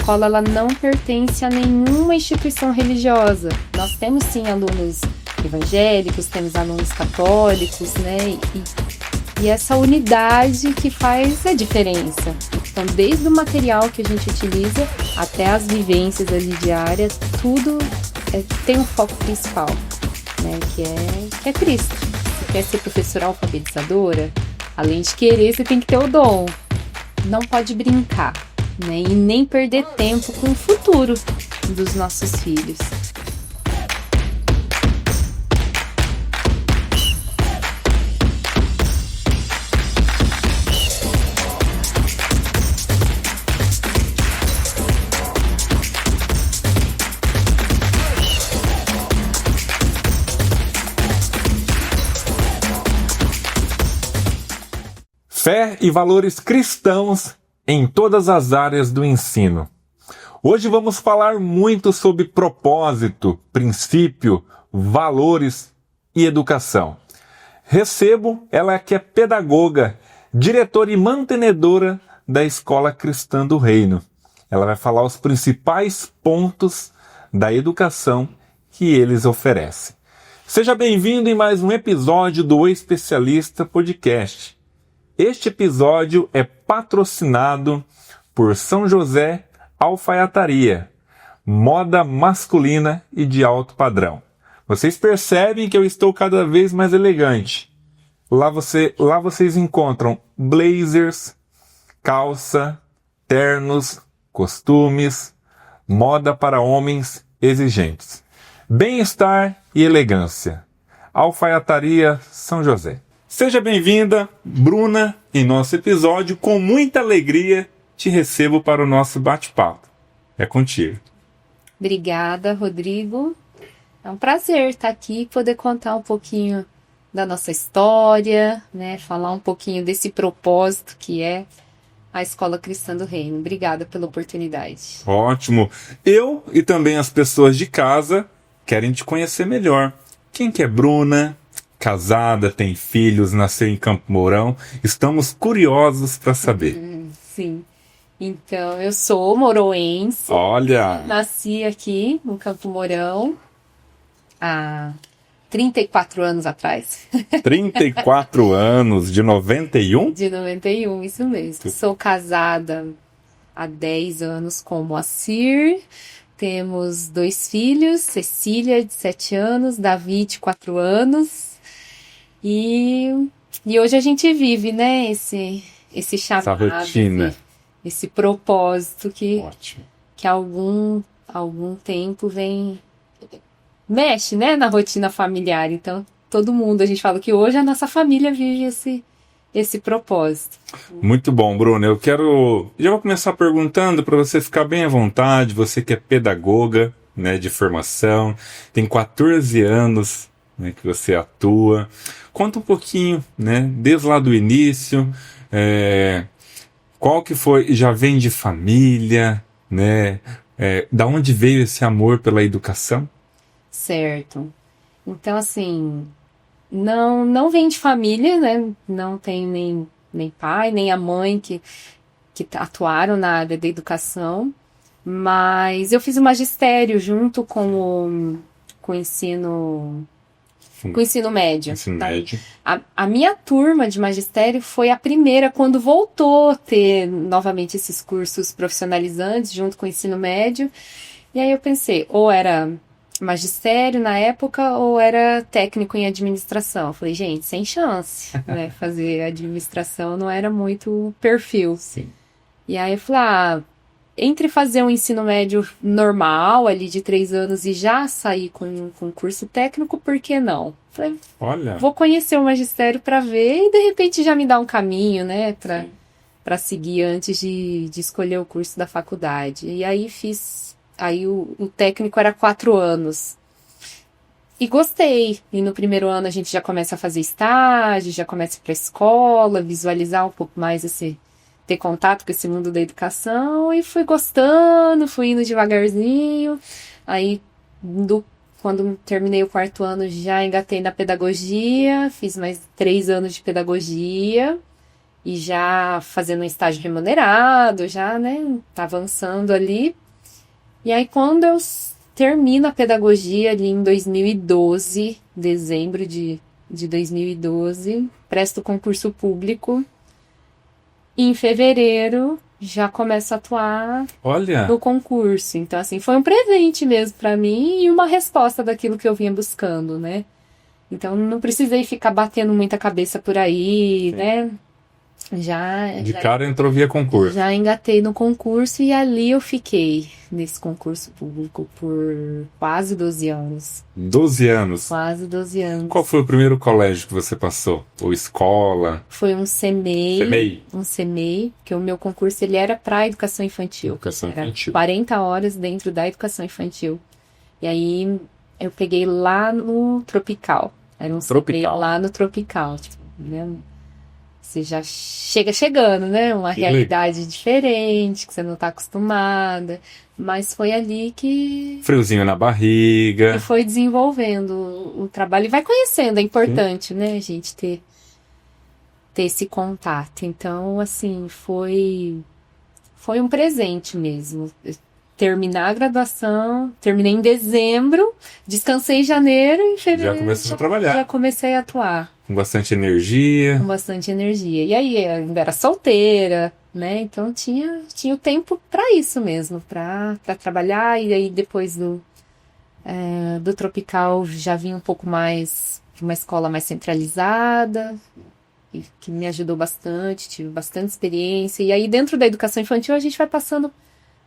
escola ela não pertence a nenhuma instituição religiosa. Nós temos sim alunos evangélicos, temos alunos católicos, né? E essa unidade que faz a diferença. Então, desde o material que a gente utiliza até as vivências ali diárias, tudo tem um foco principal, né? Que é Cristo. Você quer ser professora alfabetizadora? Além de querer, você tem que ter o dom. Não pode brincar, né? E nem perder tempo com o futuro dos nossos filhos. Fé e valores cristãos em todas as áreas do ensino. Hoje vamos falar muito sobre propósito, princípio, valores e educação. Recebo ela que é pedagoga, diretora e mantenedora da Escola Cristã do Reino. Ela vai falar os principais pontos da educação que eles oferecem. Seja bem-vindo em mais um episódio do O Especialista Podcast. Este episódio é patrocinado por São José Alfaiataria, moda masculina e de alto padrão. Vocês percebem que eu estou cada vez mais elegante. Lá vocês encontram blazers, calça, ternos, costumes, moda para homens exigentes. Bem-estar e elegância. Alfaiataria São José. Seja bem-vinda, Bruna, em nosso episódio. Com muita alegria te recebo para o nosso bate-papo. É contigo. Obrigada, Rodrigo. É um prazer estar aqui e poder contar um pouquinho da nossa história, né? Falar um pouquinho desse propósito que é a Escola Cristã do Reino. Obrigada pela oportunidade. Ótimo. Eu e também as pessoas de casa querem te conhecer melhor. Quem que é Bruna? Casada, tem filhos, nasceu em Campo Mourão. Estamos curiosos para saber. Sim. Então, eu sou moroense. Olha! Nasci aqui no Campo Mourão há 34 anos atrás. 34 anos, de 91? De 91, isso mesmo. Sou casada há 10 anos com o Moacir. Temos 2 filhos, Cecília, de 7 anos, Davi, de 4 anos. E hoje a gente vive, né, esse chamado, essa rotina, esse propósito que há algum tempo mexe, né, na rotina familiar. Então, todo mundo, a gente fala que hoje a nossa família vive esse propósito. Muito bom, Bruna. Já vou começar perguntando para você ficar bem à vontade. Você que é pedagoga, né, de formação, tem 14 anos, né, que você atua. Conta um pouquinho, né, desde lá do início, qual que foi, já vem de família, né, da onde veio esse amor pela educação? Certo. Então, assim, não vem de família, né, não tem nem pai, nem a mãe que atuaram na área da educação, mas eu fiz o magistério junto com o ensino médio. Ensino médio. A minha turma de magistério foi a primeira quando voltou a ter novamente esses cursos profissionalizantes junto com o ensino médio. E aí eu pensei, ou era magistério na época, ou era técnico em administração. Eu falei, gente, sem chance, né? Fazer administração não era muito perfil. Sim. E aí eu falei, entre fazer um ensino médio normal, ali de 3 anos, e já sair com um curso técnico, por que não? Falei, olha, vou conhecer o magistério para ver e de repente já me dá um caminho, né, para seguir antes de escolher o curso da faculdade. E aí o técnico era 4 anos. E gostei. E no primeiro ano a gente já começa a fazer estágio, já começa a ir para a escola, visualizar um pouco mais ter contato com esse mundo da educação, e fui gostando, fui indo devagarzinho. Aí, quando terminei o 4º ano, já engatei na pedagogia, fiz mais 3 anos de pedagogia, e já fazendo um estágio remunerado, já, né, tá avançando ali. E aí, quando eu termino a pedagogia ali em 2012, dezembro de 2012, presto concurso público, e em fevereiro já começo a atuar Olha, no concurso. Então, assim, foi um presente mesmo para mim e uma resposta daquilo que eu vinha buscando, né? Então, não precisei ficar batendo muita cabeça por aí, sim. né? Já, De já, cara entrou via concurso. já engatei no concurso e ali eu fiquei nesse concurso público por quase 12 anos. 12 anos. Quase 12 anos. Qual foi o primeiro colégio que você passou? Ou escola? Foi um CEMEI. CEMEI. Um CEMEI, que o meu concurso ele era para educação infantil. Educação Era infantil. 40 horas dentro da educação infantil. E aí eu peguei lá no Tropical. Era um CEMEI Tropical. lá no Tropical. Tipo, né? Você já chega chegando, né? Uma Que realidade diferente, que você não está acostumada. Mas foi ali que Friozinho na barriga. foi desenvolvendo o trabalho. E vai conhecendo, é importante, né? A gente ter esse contato. Então, assim, foi um presente mesmo. Terminar a graduação, terminei em dezembro, descansei em janeiro e em fevereiro Já começou a trabalhar. já comecei a atuar Com bastante energia. com bastante energia. E aí, eu ainda era solteira, né? Então tinha o tempo para isso mesmo, para trabalhar. E aí, depois do Tropical, já vim um pouco mais de uma escola mais centralizada, e que me ajudou bastante, tive bastante experiência. E aí, dentro da educação infantil, a gente vai passando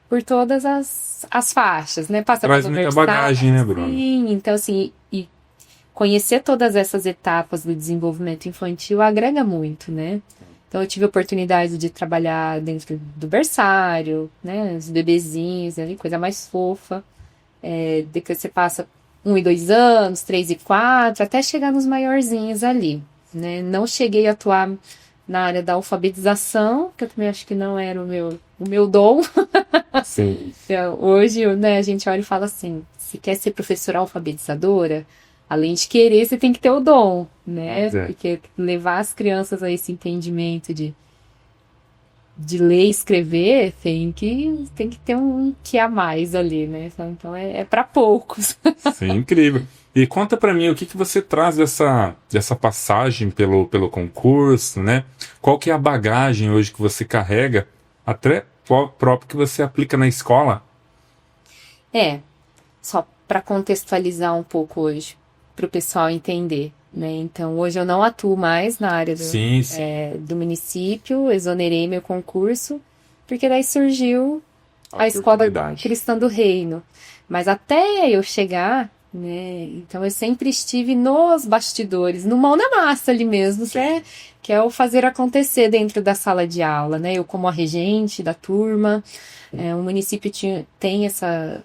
por todas as faixas, né? Passa Traz pela muita universidade, bagagem, né, Bruno? Sim, então assim, e conhecer todas essas etapas do desenvolvimento infantil agrega muito, né? Então eu tive a oportunidade de trabalhar dentro do berçário, né? Os bebezinhos, ali, coisa mais fofa. Depois você passa 1 e 2 anos, 3 e 4, até chegar nos maiorzinhos ali, né? Não cheguei a atuar na área da alfabetização, que eu também acho que não era o meu dom. Sim. Hoje, né, a gente olha e fala assim, se quer ser professora alfabetizadora, além de querer, você tem que ter o dom, né? É. Porque levar as crianças a esse entendimento de ler e escrever, tem que ter um que a mais ali, né? Então é para poucos. Sim, incrível. E conta pra mim o que você traz dessa passagem pelo concurso, né? Qual que é a bagagem hoje que você carrega, até próprio que você aplica na escola? Só para contextualizar um pouco hoje, para o pessoal entender, né? Então, hoje eu não atuo mais na área Sim. do município, exonerei meu concurso, porque daí surgiu a Escola Cristã do Reino. Mas até eu chegar, né? Então, eu sempre estive nos bastidores, no mão na massa ali mesmo, que é o fazer acontecer dentro da sala de aula, né? Eu como a regente da turma, o município tem essa...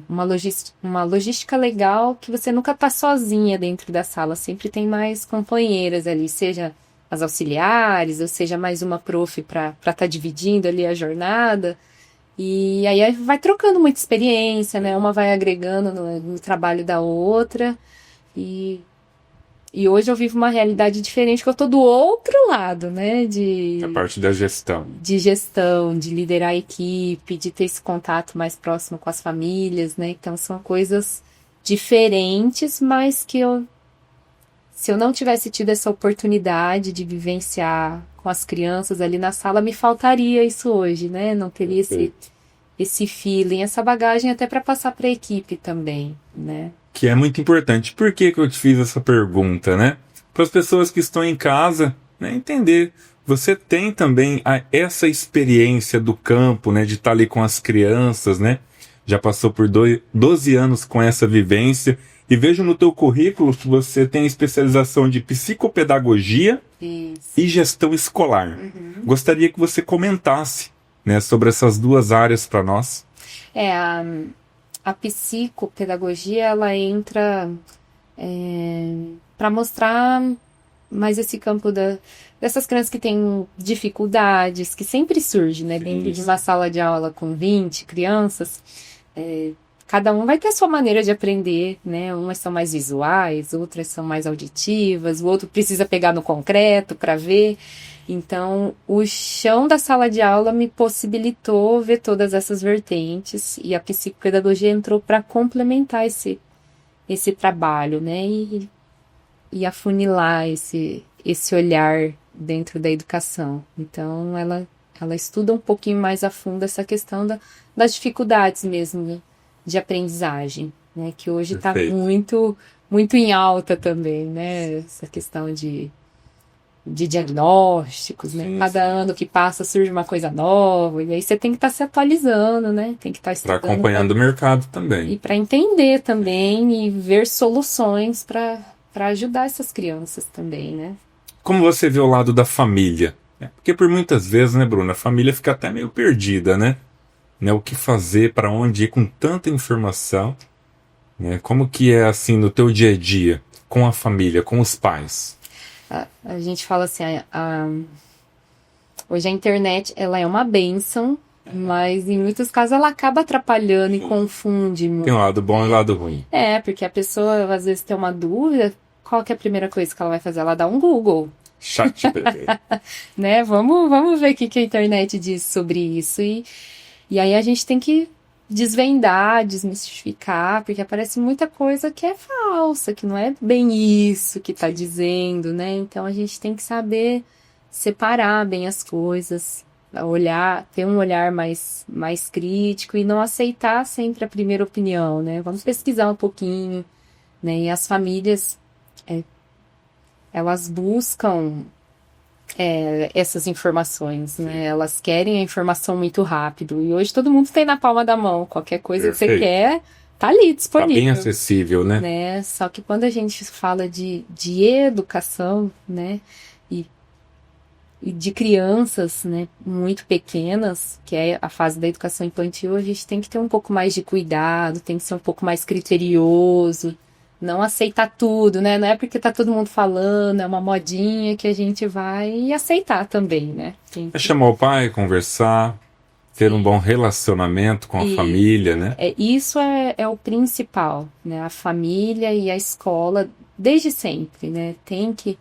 uma logística legal, que você nunca tá sozinha dentro da sala, sempre tem mais companheiras ali, seja as auxiliares, ou seja mais uma prof para tá dividindo ali a jornada, e aí vai trocando muita experiência, né? Uma vai agregando no trabalho da outra, e hoje eu vivo uma realidade diferente, que eu tô do outro lado, né? A parte da gestão. De gestão, de liderar a equipe, de ter esse contato mais próximo com as famílias, né? Então são coisas diferentes, mas que se eu não tivesse tido essa oportunidade de vivenciar com as crianças ali na sala, me faltaria isso hoje, né? Não teria esse feeling, essa bagagem até para passar para a equipe também, né? Que é muito importante. Por que eu te fiz essa pergunta, né? Para as pessoas que estão em casa, né, entender. Você tem também essa experiência do campo, né, de estar ali com as crianças, né? Já passou por 12 anos com essa vivência. E vejo no teu currículo que você tem especialização de psicopedagogia e gestão escolar. Gostaria que você comentasse, né, sobre essas duas áreas para nós. A psicopedagogia, ela entra para mostrar mais esse campo dessas crianças que têm dificuldades, que sempre surge, né? Dentro de uma sala de aula com 20 crianças, cada um vai ter a sua maneira de aprender, né? Umas são mais visuais, outras são mais auditivas, o outro precisa pegar no concreto para ver. Então, o chão da sala de aula me possibilitou ver todas essas vertentes e a psicopedagogia entrou para complementar esse trabalho, né? E afunilar esse olhar dentro da educação. Então, ela estuda um pouquinho mais a fundo essa questão das dificuldades mesmo, né, de aprendizagem, né? Que hoje está muito, muito em alta também, né? Essa questão de diagnósticos, né? Sim, Cada ano que passa surge uma coisa nova, e aí você tem que estar se atualizando, né? Tem que estar estudando. Para acompanhando o mercado também. E para entender também e ver soluções para ajudar essas crianças também, né? Como você vê o lado da família? Porque por muitas vezes, né, Bruna, a família fica até meio perdida, né? O que fazer, para onde ir com tanta informação, né? Como que é assim no teu dia a dia, com a família, com os pais? A gente fala assim, hoje a internet ela é uma bênção, mas em muitos casos ela acaba atrapalhando e confunde muito. Tem um lado bom e um lado ruim. Porque a pessoa às vezes tem uma dúvida, qual que é a primeira coisa que ela vai fazer? Ela dá um Google. ChatGPT. Né? Vamos ver o que a internet diz sobre isso. E aí a gente tem que desvendar, desmistificar, porque aparece muita coisa que é falsa, que não é bem isso que está dizendo, né? Então a gente tem que saber separar bem as coisas, ter um olhar mais crítico e não aceitar sempre a primeira opinião, né? Vamos pesquisar um pouquinho, né? E as famílias, elas buscam essas informações, né? Elas querem a informação muito rápido. E hoje todo mundo tem na palma da mão. Qualquer coisa que você quer, tá ali disponível. Tá bem acessível, né? Só que quando a gente fala de educação, né? E de crianças, né, muito pequenas, que é a fase da educação infantil, a gente tem que ter um pouco mais de cuidado, tem que ser um pouco mais criterioso, não aceitar tudo, né? Não é porque tá todo mundo falando, é uma modinha que a gente vai aceitar também, né? É chamar o pai, conversar, ter um bom relacionamento com a família, né? Isso é o principal, né? A família e a escola, desde sempre, né? Tem que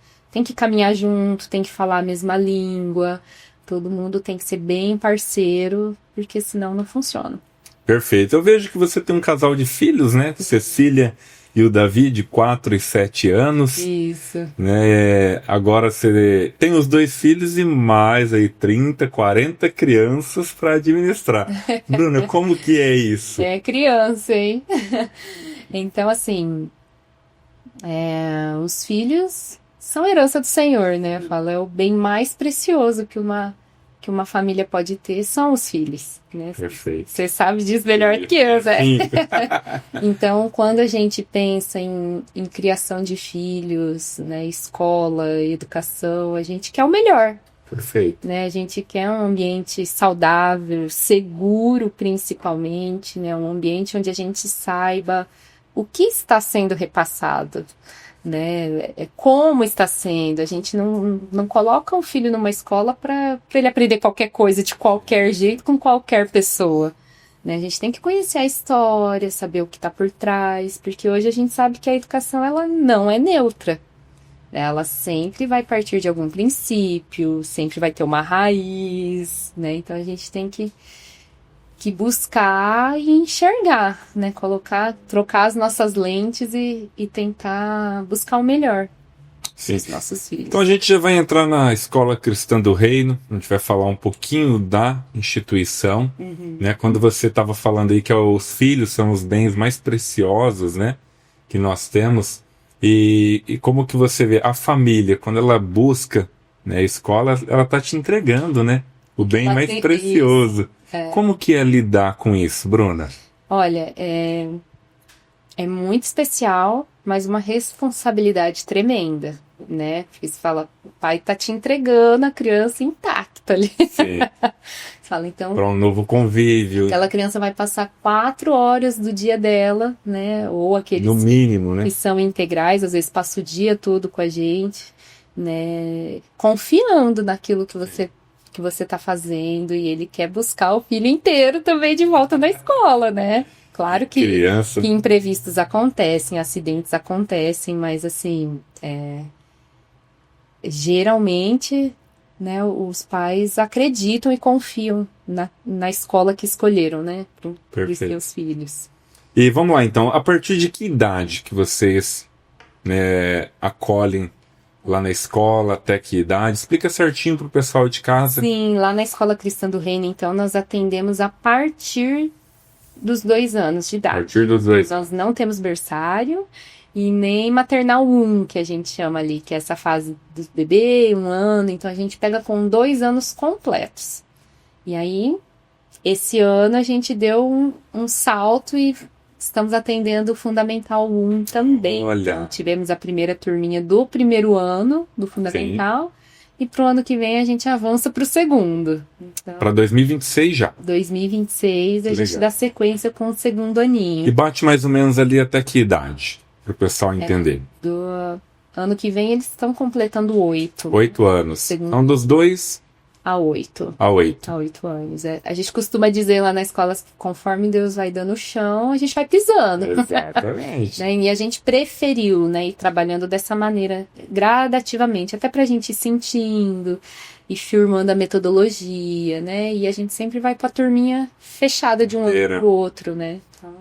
caminhar junto, tem que falar a mesma língua, todo mundo tem que ser bem parceiro, porque senão não funciona. Perfeito. Eu vejo que você tem um casal de filhos, né? Cecília e o Davi, de 4 e 7 anos. Isso. Né? Agora você tem os 2 filhos e mais aí 30, 40 crianças para administrar. Bruna, como que é isso? É criança, hein? Então, assim, os filhos são herança do Senhor, né? Fala, é o bem mais precioso que uma família pode ter, são os filhos, né? Perfeito. Você sabe disso melhor que eu, né? Então, quando a gente pensa em criação de filhos, né, escola, educação, a gente quer o melhor. Perfeito. Né? A gente quer um ambiente saudável, seguro principalmente, né? Um ambiente onde a gente saiba o que está sendo repassado, né? Como está sendo. A gente não coloca um filho numa escola para ele aprender qualquer coisa de qualquer jeito com qualquer pessoa, né? A gente tem que conhecer a história, saber o que está por trás, porque hoje a gente sabe que a educação ela não é neutra. Ela sempre vai partir de algum princípio, sempre vai ter uma raiz, né? Então a gente tem que buscar e enxergar, né? Trocar as nossas lentes e tentar buscar o melhor dos nossos filhos. Então a gente já vai entrar na Escola Cristã do Reino, a gente vai falar um pouquinho da instituição, né? Quando você estava falando aí que os filhos são os bens mais preciosos, né? Que nós temos, e como que você vê a família, quando ela busca, né, a escola, ela tá te entregando, né? O bem mais precioso. Como que é lidar com isso, Bruna? Olha, é muito especial, mas uma responsabilidade tremenda, né? Porque você fala, o pai tá te entregando a criança intacta ali. Sim. Você fala, então... Para um novo convívio. Aquela criança vai passar 4 horas do dia dela, né? Ou aqueles... No mínimo, né? Que são integrais, às vezes passa o dia todo com a gente, né? Confiando naquilo que você tá fazendo, e ele quer buscar o filho inteiro também de volta na escola, né? Claro que Criança. imprevistos acontecem, acidentes acontecem, mas assim, geralmente, né, os pais acreditam e confiam na escola que escolheram, né, para os Perfeito. seus filhos. E vamos lá, então. A partir de que idade que vocês, né, acolhem lá na escola? Até que idade? Explica certinho pro pessoal de casa. Sim, lá na Escola Cristã do Reino, então, nós atendemos a partir dos 2 anos de A idade. partir dos 2. Nós não temos berçário e nem maternal 1, que a gente chama ali, que é essa fase do bebê, 1 ano. Então, a gente pega com 2 anos completos. E aí, esse ano a gente deu um salto e estamos atendendo o Fundamental 1 também. Olha. Então, tivemos a primeira turminha do primeiro ano do Fundamental. E pro ano que vem a gente avança pro segundo. Então, Para 2026 já. 2026 a gente Legal. dá sequência com o segundo E aninho. bate mais ou menos ali até que idade? Para o pessoal entender. Do ano que vem eles estão completando 8. 8 anos. Segundo. Então, dos 2 A 8. a 8. A 8 anos. A gente costuma dizer lá na escola que conforme Deus vai dando o chão, a gente vai pisando. Exatamente. Né? E a gente preferiu, né, ir trabalhando dessa maneira, gradativamente, até pra gente ir sentindo e firmando a metodologia, né? E a gente sempre vai com a turminha fechada de um ano Inteira. pro outro, né? Então,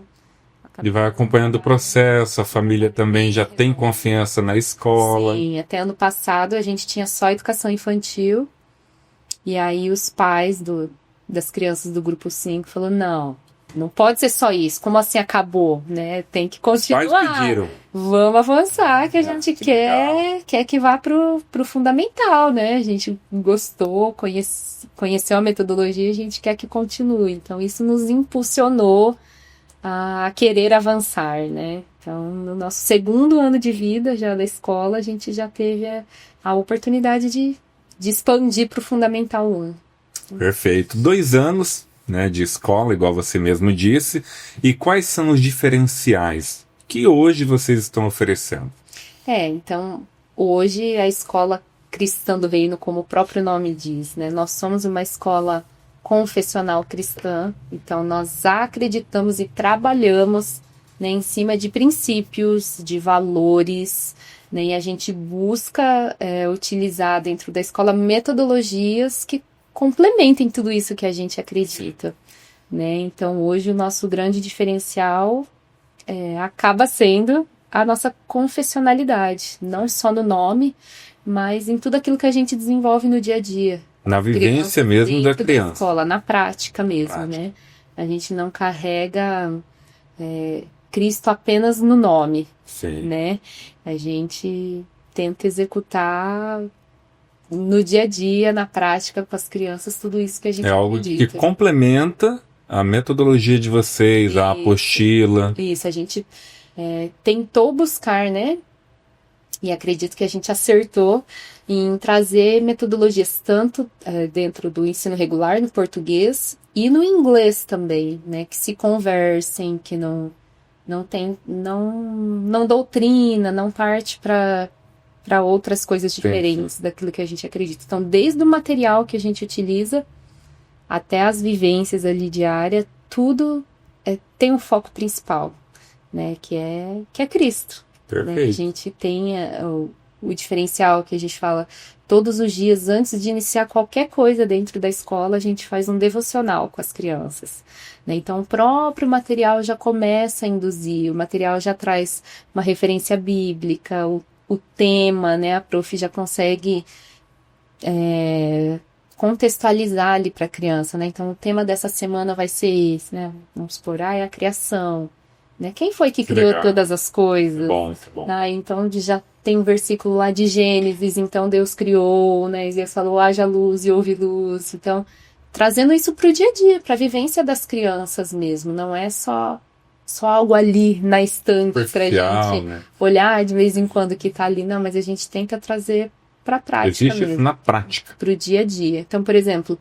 E vai acompanhando o processo, a família também já tem confiança na escola. sim, até ano passado a gente tinha só educação infantil. E aí os pais das crianças do grupo 5 falaram, não pode ser só isso. Como assim acabou, né? Tem que Os pais continuar. pediram. Vamos avançar, que a gente que legal. quer que vá pro fundamental, né? A gente gostou, conheceu a metodologia, a gente quer que continue. Então isso nos impulsionou a querer avançar, né? Então, no nosso segundo ano de vida já da escola, a gente já teve a oportunidade de expandir para o Fundamental 1. Perfeito. 2 anos, né, de escola, igual você mesmo disse. E quais são os diferenciais que hoje vocês estão oferecendo? Então, hoje a Escola Cristã do Reino, como o próprio nome diz, né? Nós somos uma escola confessional cristã, então nós acreditamos e trabalhamos, né, em cima de princípios, de valores, né, e a gente busca utilizar dentro da escola metodologias que complementem tudo isso que a gente acredita, né? Então hoje o nosso grande diferencial acaba sendo a nossa confessionalidade, não só no nome, mas em tudo aquilo que a gente desenvolve no dia a dia. Na vivência mesmo da Dentro criança. escola, na prática mesmo, Prática. né? A gente não carrega Cristo apenas no nome, Sim. né? A gente tenta executar no dia a dia, na prática, com as crianças, tudo isso que a gente É algo que acredita. complementa a metodologia de vocês, a Isso. apostila. Isso, a gente tentou buscar, né? E acredito que a gente acertou em trazer metodologias tanto dentro do ensino regular, no português, e no inglês também, né? Que se conversem, que não doutrina, não parte para outras coisas diferentes daquilo que a gente acredita. Então, desde o material que a gente utiliza até as vivências ali diárias, tudo tem um foco principal, né? Que é Cristo. Né? Perfeito. A gente tem o diferencial que a gente fala todos os dias, antes de iniciar qualquer coisa dentro da escola, a gente faz um devocional com as crianças. Né? Então, o próprio material já começa a induzir, o material já traz uma referência bíblica, o tema, né? A prof já consegue contextualizar ali para a criança, né? Então, o tema dessa semana vai ser esse, né? Vamos supor, é a criação. Né? Quem foi que criou legal. todas as coisas? Bom, isso é bom. Então já tem um versículo lá de Gênesis, então Deus criou, né? E Deus falou, haja luz e houve luz. Então, trazendo isso para o dia a dia, para a vivência das crianças mesmo. Não é só algo ali na estante para a Superficial, gente né? olhar de vez em quando que está ali. Não, mas a gente tenta trazer para a prática Existe isso mesmo, na prática. para o dia a dia. Então, por exemplo,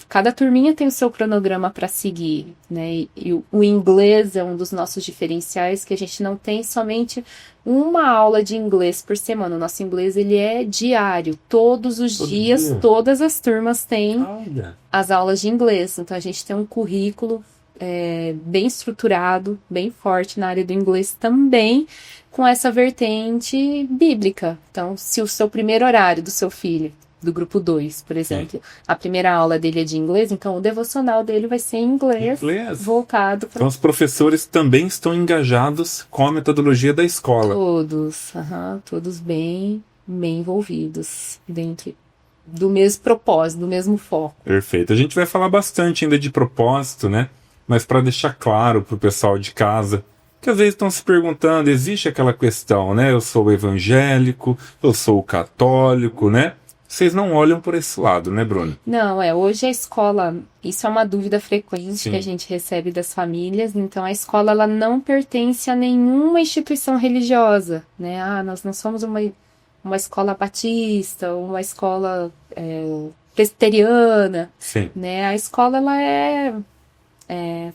cada turminha tem o seu cronograma para seguir, né? E o inglês é um dos nossos diferenciais, que a gente não tem somente uma aula de inglês por semana. O nosso inglês ele é diário, todos os Todo dias, dia. todas as turmas têm Olha. as aulas de inglês. Então a gente tem um currículo bem estruturado, bem forte na área do inglês também, com essa vertente bíblica. Então, se o seu primeiro horário do seu filho, do grupo 2, por exemplo, a primeira aula dele é de inglês, então o devocional dele vai ser em inglês. Voltado para... Então os professores também estão engajados com a metodologia da escola. Todos bem envolvidos dentro do mesmo propósito, do mesmo foco. Perfeito. A gente vai falar bastante ainda de propósito, né? Mas para deixar claro para o pessoal de casa, que às vezes estão se perguntando, existe aquela questão, né? Eu sou evangélico, eu sou católico, né? Vocês não olham por esse lado, né, Bruno? Não, hoje a escola, isso é uma dúvida frequente que a gente recebe das famílias, então a escola ela não pertence a nenhuma instituição religiosa, né? Nós não somos uma escola batista, uma escola presbiteriana, né? A escola ela é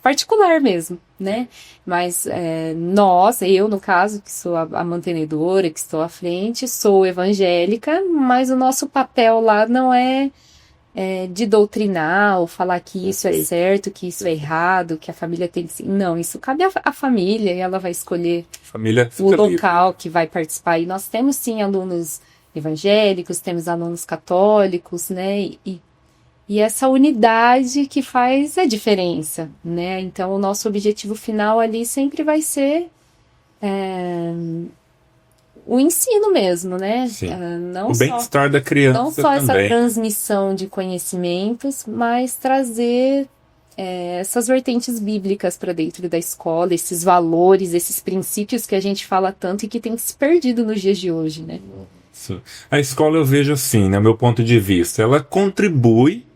particular mesmo, né? Mas eu, no caso, que sou a mantenedora, que estou à frente, sou evangélica, mas o nosso papel lá não é de doutrinar ou falar que isso é certo, que isso é errado, que a família tem que... Não, isso cabe à família e ela vai escolher o local que vai participar. E nós temos, sim, alunos evangélicos, temos alunos católicos, né? E essa unidade que faz a diferença, né? Então, o nosso objetivo final ali sempre vai ser o ensino mesmo, né? Não o bem-estar da criança não só também. Essa transmissão de conhecimentos, mas trazer essas vertentes bíblicas para dentro da escola, esses valores, esses princípios que a gente fala tanto e que tem se perdido nos dias de hoje, né? A escola eu vejo assim, né, meu ponto de vista, ela contribui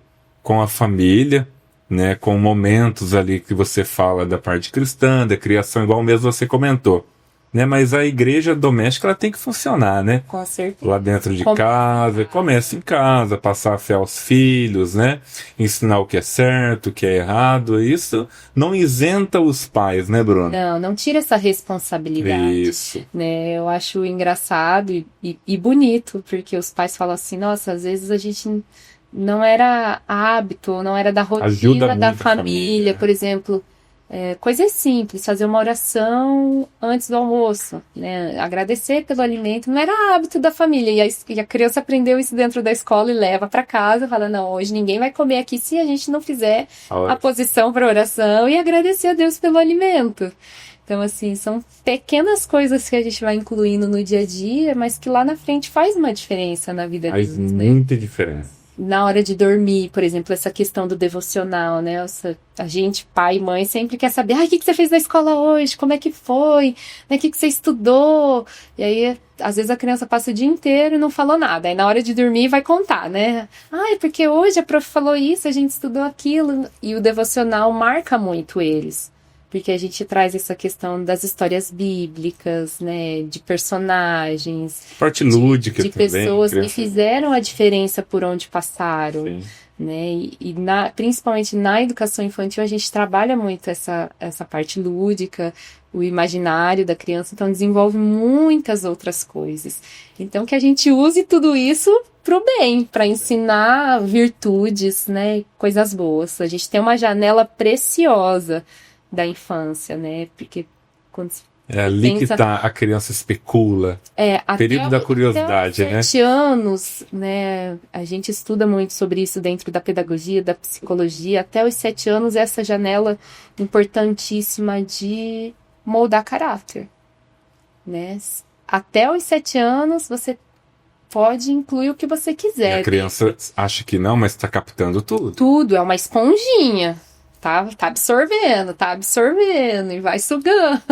com a família, né, com momentos ali que você fala da parte cristã, da criação, igual mesmo você comentou, né, mas a igreja doméstica ela tem que funcionar, né? Com certeza. Lá dentro de casa, começa em casa, passar a fé aos filhos, né, ensinar o que é certo, o que é errado, isso não isenta os pais, né, Bruno? Não tira essa responsabilidade. Isso. Né, eu acho engraçado e bonito, porque os pais falam assim, nossa, às vezes a gente não era hábito, não era da rotina da família, por exemplo, coisas simples, fazer uma oração antes do almoço, né? Agradecer pelo alimento, não era hábito da família, e a criança aprendeu isso dentro da escola e leva para casa, fala, não, hoje ninguém vai comer aqui se a gente não fizer a posição para oração e agradecer a Deus pelo alimento. Então, assim, são pequenas coisas que a gente vai incluindo no dia a dia, mas que lá na frente faz uma diferença na vida deles. Faz muita diferença. Na hora de dormir, por exemplo, essa questão do devocional, né? A gente, pai e mãe, sempre quer saber, o que você fez na escola hoje? Como é que foi? Né? O que você estudou? E aí, às vezes a criança passa o dia inteiro e não falou nada. Aí na hora de dormir vai contar, né? Porque hoje a prof falou isso, a gente estudou aquilo. E o devocional marca muito eles. Porque a gente traz essa questão das histórias bíblicas, né, de personagens, parte lúdica de também, pessoas que fizeram a diferença por onde passaram, né, principalmente na educação infantil a gente trabalha muito essa parte lúdica, o imaginário da criança, então desenvolve muitas outras coisas. Então que a gente use tudo isso pro bem, para ensinar virtudes, né, coisas boas. A gente tem uma janela preciosa da infância, né? Porque quando ali que tá, a criança especula. Período da curiosidade, até 7 anos, né? A gente estuda muito sobre isso dentro da pedagogia, da psicologia. Até os 7 anos, essa janela importantíssima de moldar caráter, né? Até os 7 anos, você pode incluir o que você quiser. E a criança acha que não, mas tá captando tudo. Tudo, é uma esponjinha. Tá absorvendo e vai sugando.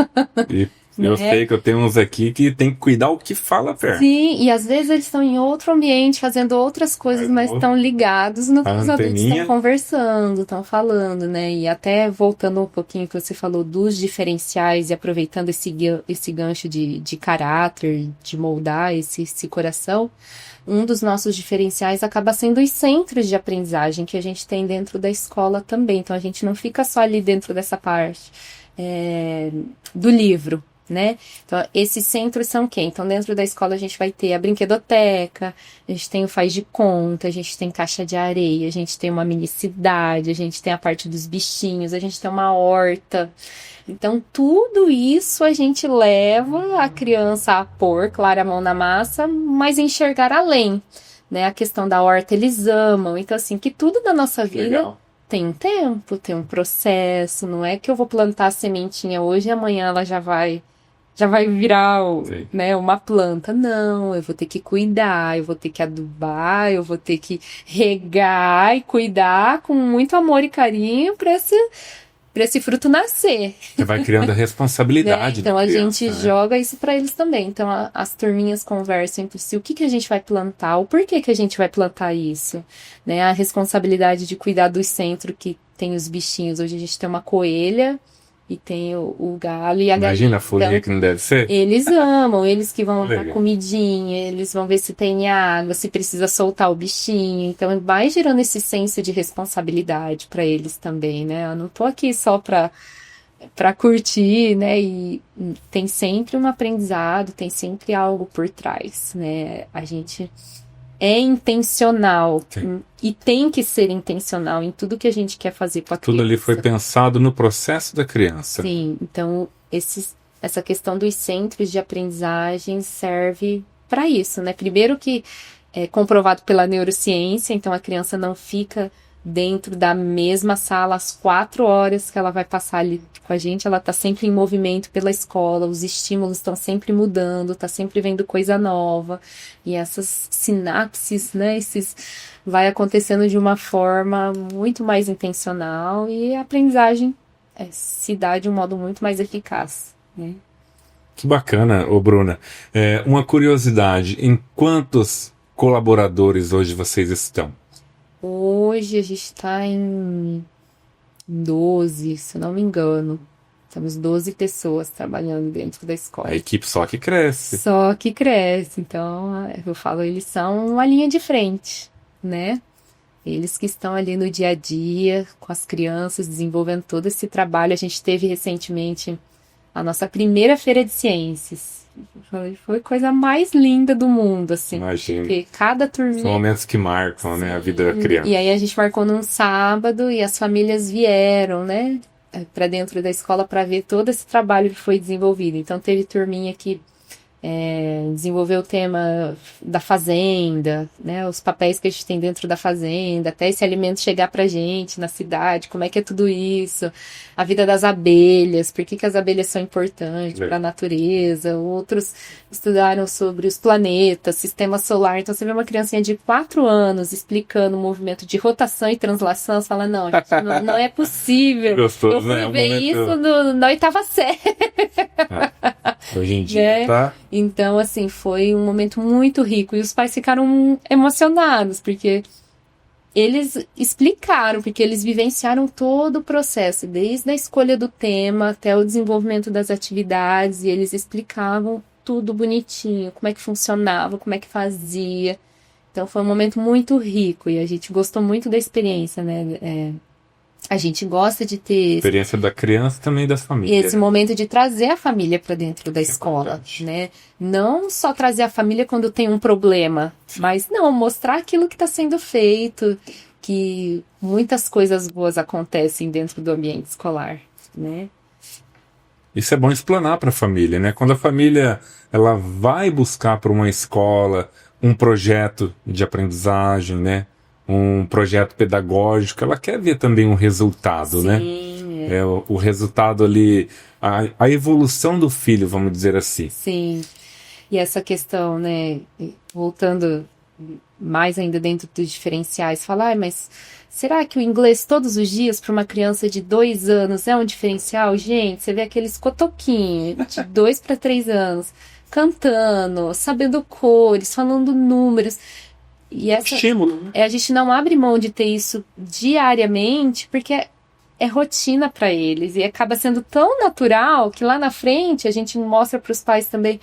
E eu sei que eu tenho uns aqui que tem que cuidar o que fala perto. Sim, e às vezes eles estão em outro ambiente, fazendo outras coisas, mas estão ligados no que os adultos estão conversando, estão falando, né? E até voltando um pouquinho que você falou dos diferenciais e aproveitando esse gancho de caráter, de moldar esse coração, um dos nossos diferenciais acaba sendo os centros de aprendizagem que a gente tem dentro da escola também. Então, a gente não fica só ali dentro dessa parte do livro, né? Então, esses centros são quem? Então, dentro da escola a gente vai ter a brinquedoteca, a gente tem o faz de conta, a gente tem caixa de areia, a gente tem uma minicidade, a gente tem a parte dos bichinhos, a gente tem uma horta. Então, tudo isso a gente leva a criança a pôr, claro, a mão na massa, mas enxergar além, né? A questão da horta eles amam. Então, assim, que tudo na nossa vida... Legal. Tem um tempo, tem um processo, não é que eu vou plantar a sementinha hoje e amanhã ela já vai virar, né, uma planta. Não, eu vou ter que cuidar, eu vou ter que adubar, eu vou ter que regar e cuidar com muito amor e carinho para esse fruto nascer. Você vai criando a responsabilidade. Né? Então da a criança, gente joga isso para eles também. Então as turminhas conversam entre si, o que a gente vai plantar, o porquê que a gente vai plantar isso, né? A responsabilidade de cuidar do centro que tem os bichinhos. Hoje a gente tem uma coelha e tem o galo e a galinha. Imagina a folia então, que não deve ser. Eles amam, eles que vão Legal. dar comidinha, eles vão ver se tem água, se precisa soltar o bichinho. Então vai gerando esse senso de responsabilidade para eles também, né? Eu não tô aqui só para curtir, né? E tem sempre um aprendizado, tem sempre algo por trás, né? A gente é intencional. Sim. E tem que ser intencional em tudo que a gente quer fazer com a criança. Tudo ali foi pensado no processo da criança. Sim, então essa questão dos centros de aprendizagem serve para isso, né? Primeiro que é comprovado pela neurociência, então a criança não fica dentro da mesma sala as 4 horas que ela vai passar ali com a gente, ela está sempre em movimento pela escola, os estímulos estão sempre mudando, está sempre vendo coisa nova, e essas sinapses, né, vai acontecendo de uma forma muito mais intencional e a aprendizagem se dá de um modo muito mais eficaz, né? Que bacana, ô Bruna. Uma curiosidade, em quantos colaboradores hoje vocês estão? Hoje a gente está em 12, se eu não me engano. Temos 12 pessoas trabalhando dentro da escola. A equipe só que cresce. Só que cresce. Então, eu falo, eles são uma linha de frente, né? Eles que estão ali no dia a dia, com as crianças, desenvolvendo todo esse trabalho. A gente teve recentemente a nossa primeira feira de ciências. Foi a coisa mais linda do mundo, assim. Imagina. Porque cada turminha... São momentos que marcam, né, a vida da criança. E aí a gente marcou num sábado e as famílias vieram, né, para dentro da escola para ver todo esse trabalho que foi desenvolvido. Então teve turminha que desenvolveu o tema da fazenda, né, os papéis que a gente tem dentro da fazenda, até esse alimento chegar pra gente na cidade, como é que é tudo isso, a vida das abelhas, por que as abelhas são importantes para a natureza, outros estudaram sobre os planetas, sistema solar. Então você vê uma criancinha de 4 anos explicando o movimento de rotação e translação, você fala, não, gente, não é possível. Gostoso, eu fui né? ver isso na 8ª série. Hoje em dia, né? tá? Então, assim, foi um momento muito rico. E os pais ficaram emocionados, porque eles explicaram, porque eles vivenciaram todo o processo, desde a escolha do tema até o desenvolvimento das atividades, e eles explicavam tudo bonitinho, como é que funcionava, como é que fazia. Então, foi um momento muito rico, e a gente gostou muito da experiência, né? A gente gosta de ter... Experiência da criança e também das famílias. Esse momento de trazer a família para dentro da escola, né? Não só trazer a família quando tem um problema, mas não, mostrar aquilo que está sendo feito, que muitas coisas boas acontecem dentro do ambiente escolar, né? Isso é bom explanar para a família, né? Quando a família ela vai buscar para uma escola um projeto de aprendizagem, né? Um projeto pedagógico, ela quer ver também um resultado, né? Sim, o resultado ali, a evolução do filho, vamos dizer assim. Sim, e essa questão, né, voltando mais ainda dentro dos diferenciais, falar, mas será que o inglês todos os dias para uma criança de 2 anos é um diferencial? Gente, você vê aqueles cotoquinhos de 2 para 3 anos, cantando, sabendo cores, falando números... E estímulo, né? A gente não abre mão de ter isso diariamente, porque é rotina para eles e acaba sendo tão natural que lá na frente a gente mostra para os pais também,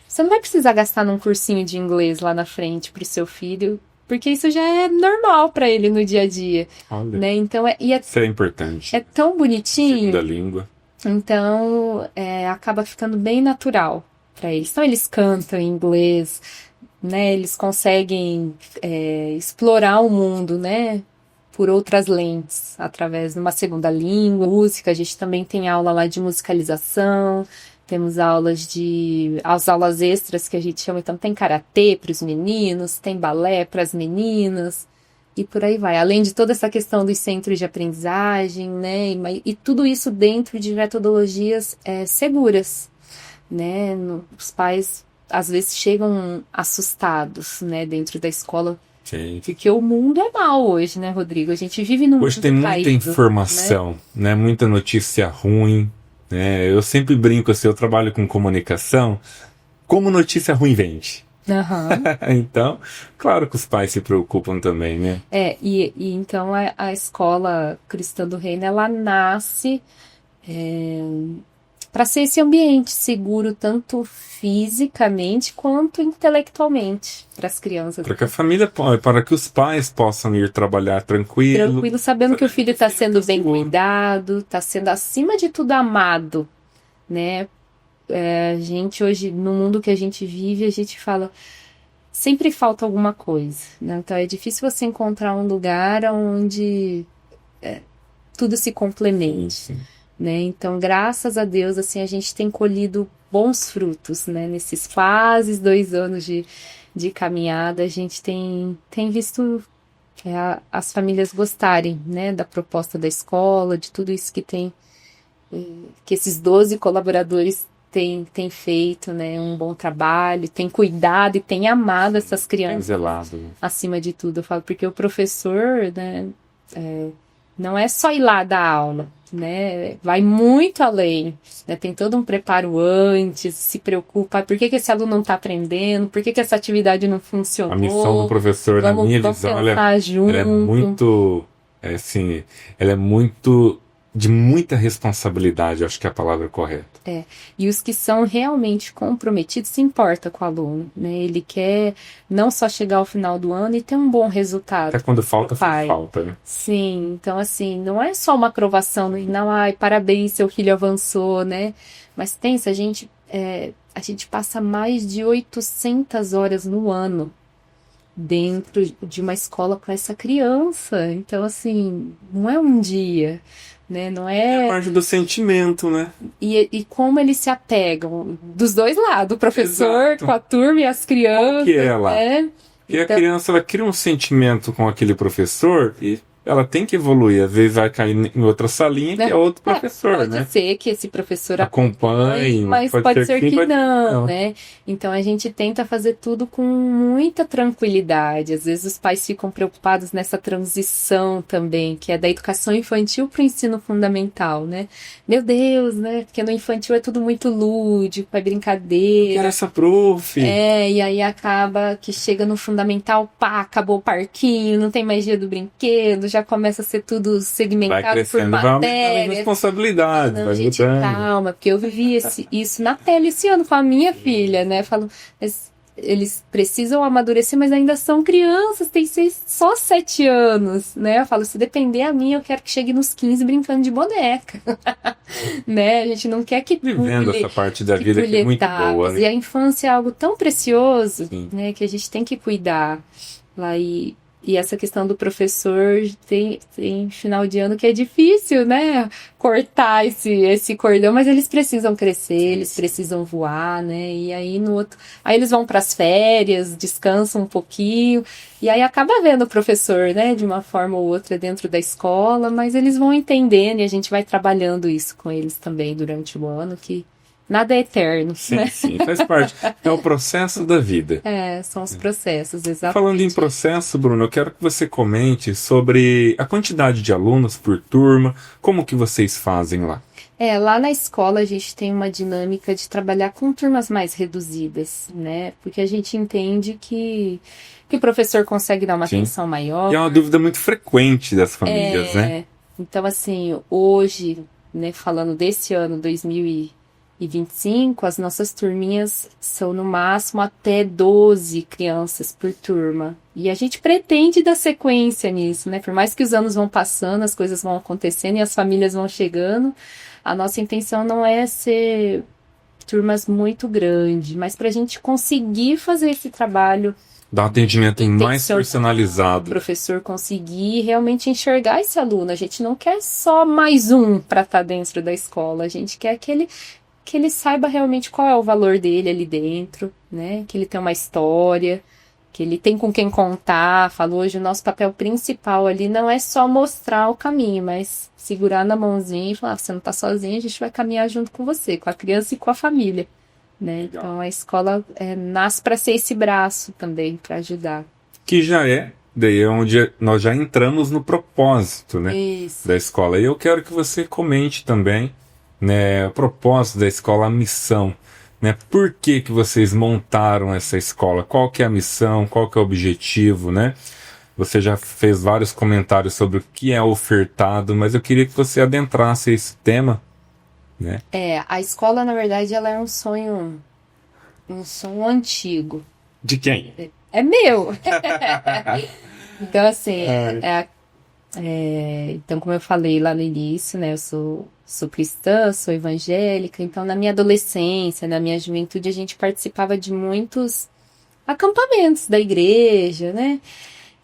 você não vai precisar gastar num cursinho de inglês lá na frente para o seu filho, porque isso já é normal para ele no dia a dia. Olha, né? Então isso é importante. É tão bonitinho. Segunda língua. Então, acaba ficando bem natural para eles. Então, eles cantam em inglês, né? Eles conseguem explorar o mundo, né? Por outras lentes, através de uma segunda língua, música. A gente também tem aula lá de musicalização, temos as aulas extras que a gente chama, então tem karatê para os meninos, tem balé para as meninas, e por aí vai. Além de toda essa questão dos centros de aprendizagem, né? E tudo isso dentro de metodologias seguras, né? Os pais às vezes chegam assustados, né? Dentro da escola. Sim. Porque o mundo é mau hoje, né, Rodrigo? A gente vive num Hoje mundo tem muita caído, informação, né? Muita notícia ruim, né? Eu sempre brinco assim, eu trabalho com comunicação, como notícia ruim vende. Uhum. Então, claro que os pais se preocupam também, né? E então a escola Cristã do Reino, ela nasce para ser esse ambiente seguro, tanto fisicamente quanto intelectualmente, para as crianças. Para que a família, para que os pais possam ir trabalhar tranquilo, Sabendo que o filho está sendo bem cuidado, está sendo acima de tudo amado, né? A gente hoje, no mundo que a gente vive, a gente fala, sempre falta alguma coisa, né? Então é difícil você encontrar um lugar onde tudo se complemente. Sim. Né? Então, graças a Deus, assim, a gente tem colhido bons frutos, né? Nesses quase 2 anos de caminhada, a gente tem visto as famílias gostarem, né? Da proposta da escola, de tudo isso que esses 12 colaboradores têm feito, né? Um bom trabalho, têm cuidado e têm amado essas crianças. Zelado. Acima de tudo, eu falo, porque o professor, né? Não é só ir lá dar aula, né? Vai muito além, né? Tem todo um preparo antes, se preocupa, por que esse aluno não está aprendendo, por que essa atividade não funcionou. A missão do professor, na minha visão, ela é muito, assim, ela é muito, de muita responsabilidade, acho que é a palavra correta. E os que são realmente comprometidos se importa com o aluno, né? Ele quer não só chegar ao final do ano e ter um bom resultado. Até quando falta, faz falta, né? Sim, então assim, não é só uma aprovação, não, ai, parabéns, seu filho avançou, né? Mas pensa, a gente passa mais de 800 horas no ano dentro de uma escola para essa criança. Então, assim, não é um dia, né? Não é... É parte do sentimento, né? E como eles se apegam dos dois lados, o professor, Exato. Com a turma e as crianças. Qual que é lá? Né? E a criança, ela cria um sentimento com aquele professor e ela tem que evoluir. Às vezes vai cair em outra salinha que é outro professor, pode né? Pode ser que esse professor acompanhe, mas pode ser que não, né? Então a gente tenta fazer tudo com muita tranquilidade. Às vezes os pais ficam preocupados nessa transição também, que é da educação infantil para o ensino fundamental, né? Meu Deus, né? Porque no infantil é tudo muito lúdico, é brincadeira. Que era essa prof? E aí acaba que chega no fundamental, pá, acabou o parquinho, não tem mais dia do brinquedo, já começa a ser tudo segmentado por matéria. Vai responsabilidade, vai gente, calma, porque eu vivi isso na pele esse ano com a minha filha, né? Falo, eles precisam amadurecer, mas ainda são crianças, tem só 7 anos, né? Eu falo, se depender a mim, eu quero que chegue nos 15 brincando de boneca, né? A gente não quer que vivendo essa parte da vida que é muito boa, né? E a infância é algo tão precioso, né? Que a gente tem que cuidar lá e essa questão do professor tem final de ano que é difícil, né? Cortar esse cordão, mas eles precisam crescer, eles precisam voar, né? E aí aí eles vão para as férias, descansam um pouquinho, e aí acaba vendo o professor, né? De uma forma ou outra dentro da escola, mas eles vão entendendo e a gente vai trabalhando isso com eles também durante o ano, que nada é eterno, né? Sim, faz parte. É o processo da vida. São os processos, exatamente. Falando em processo, Bruno, eu quero que você comente sobre a quantidade de alunos por turma, como que vocês fazem lá? Lá na escola a gente tem uma dinâmica de trabalhar com turmas mais reduzidas, né? Porque a gente entende que o professor consegue dar uma atenção maior. E é uma dúvida muito frequente das famílias, né? Então, assim, hoje, né, falando desse ano, 2021, e 25, as nossas turminhas são no máximo até 12 crianças por turma. E a gente pretende dar sequência nisso, né? Por mais que os anos vão passando, as coisas vão acontecendo e as famílias vão chegando, a nossa intenção não é ser turmas muito grandes, mas para a gente conseguir fazer esse trabalho, Dar um atendimento mais o personalizado. professor conseguir realmente enxergar esse aluno. A gente não quer só mais um para estar dentro da escola, a gente quer que ele saiba realmente qual é o valor dele ali dentro, né? Que ele tem uma história, que ele tem com quem contar. Falou hoje, o nosso papel principal ali não é só mostrar o caminho, mas segurar na mãozinha e falar, você não tá sozinho, a gente vai caminhar junto com você, com a criança e com a família, né? Então a escola nasce para ser esse braço também, para ajudar. Que já daí é onde nós já entramos no propósito, né? Isso. Da escola. E eu quero que você comente também, né, o propósito da escola, a missão, né? Por que vocês montaram essa escola? Qual que é a missão? Qual que é o objetivo, né? Você já fez vários comentários sobre o que é ofertado, mas eu queria que você adentrasse esse tema, né? A escola, na verdade, ela é um sonho antigo. De quem? É meu! Então, assim, então, como eu falei lá no início, né, eu sou cristã, sou evangélica, então na minha adolescência, na minha juventude, a gente participava de muitos acampamentos da igreja, né?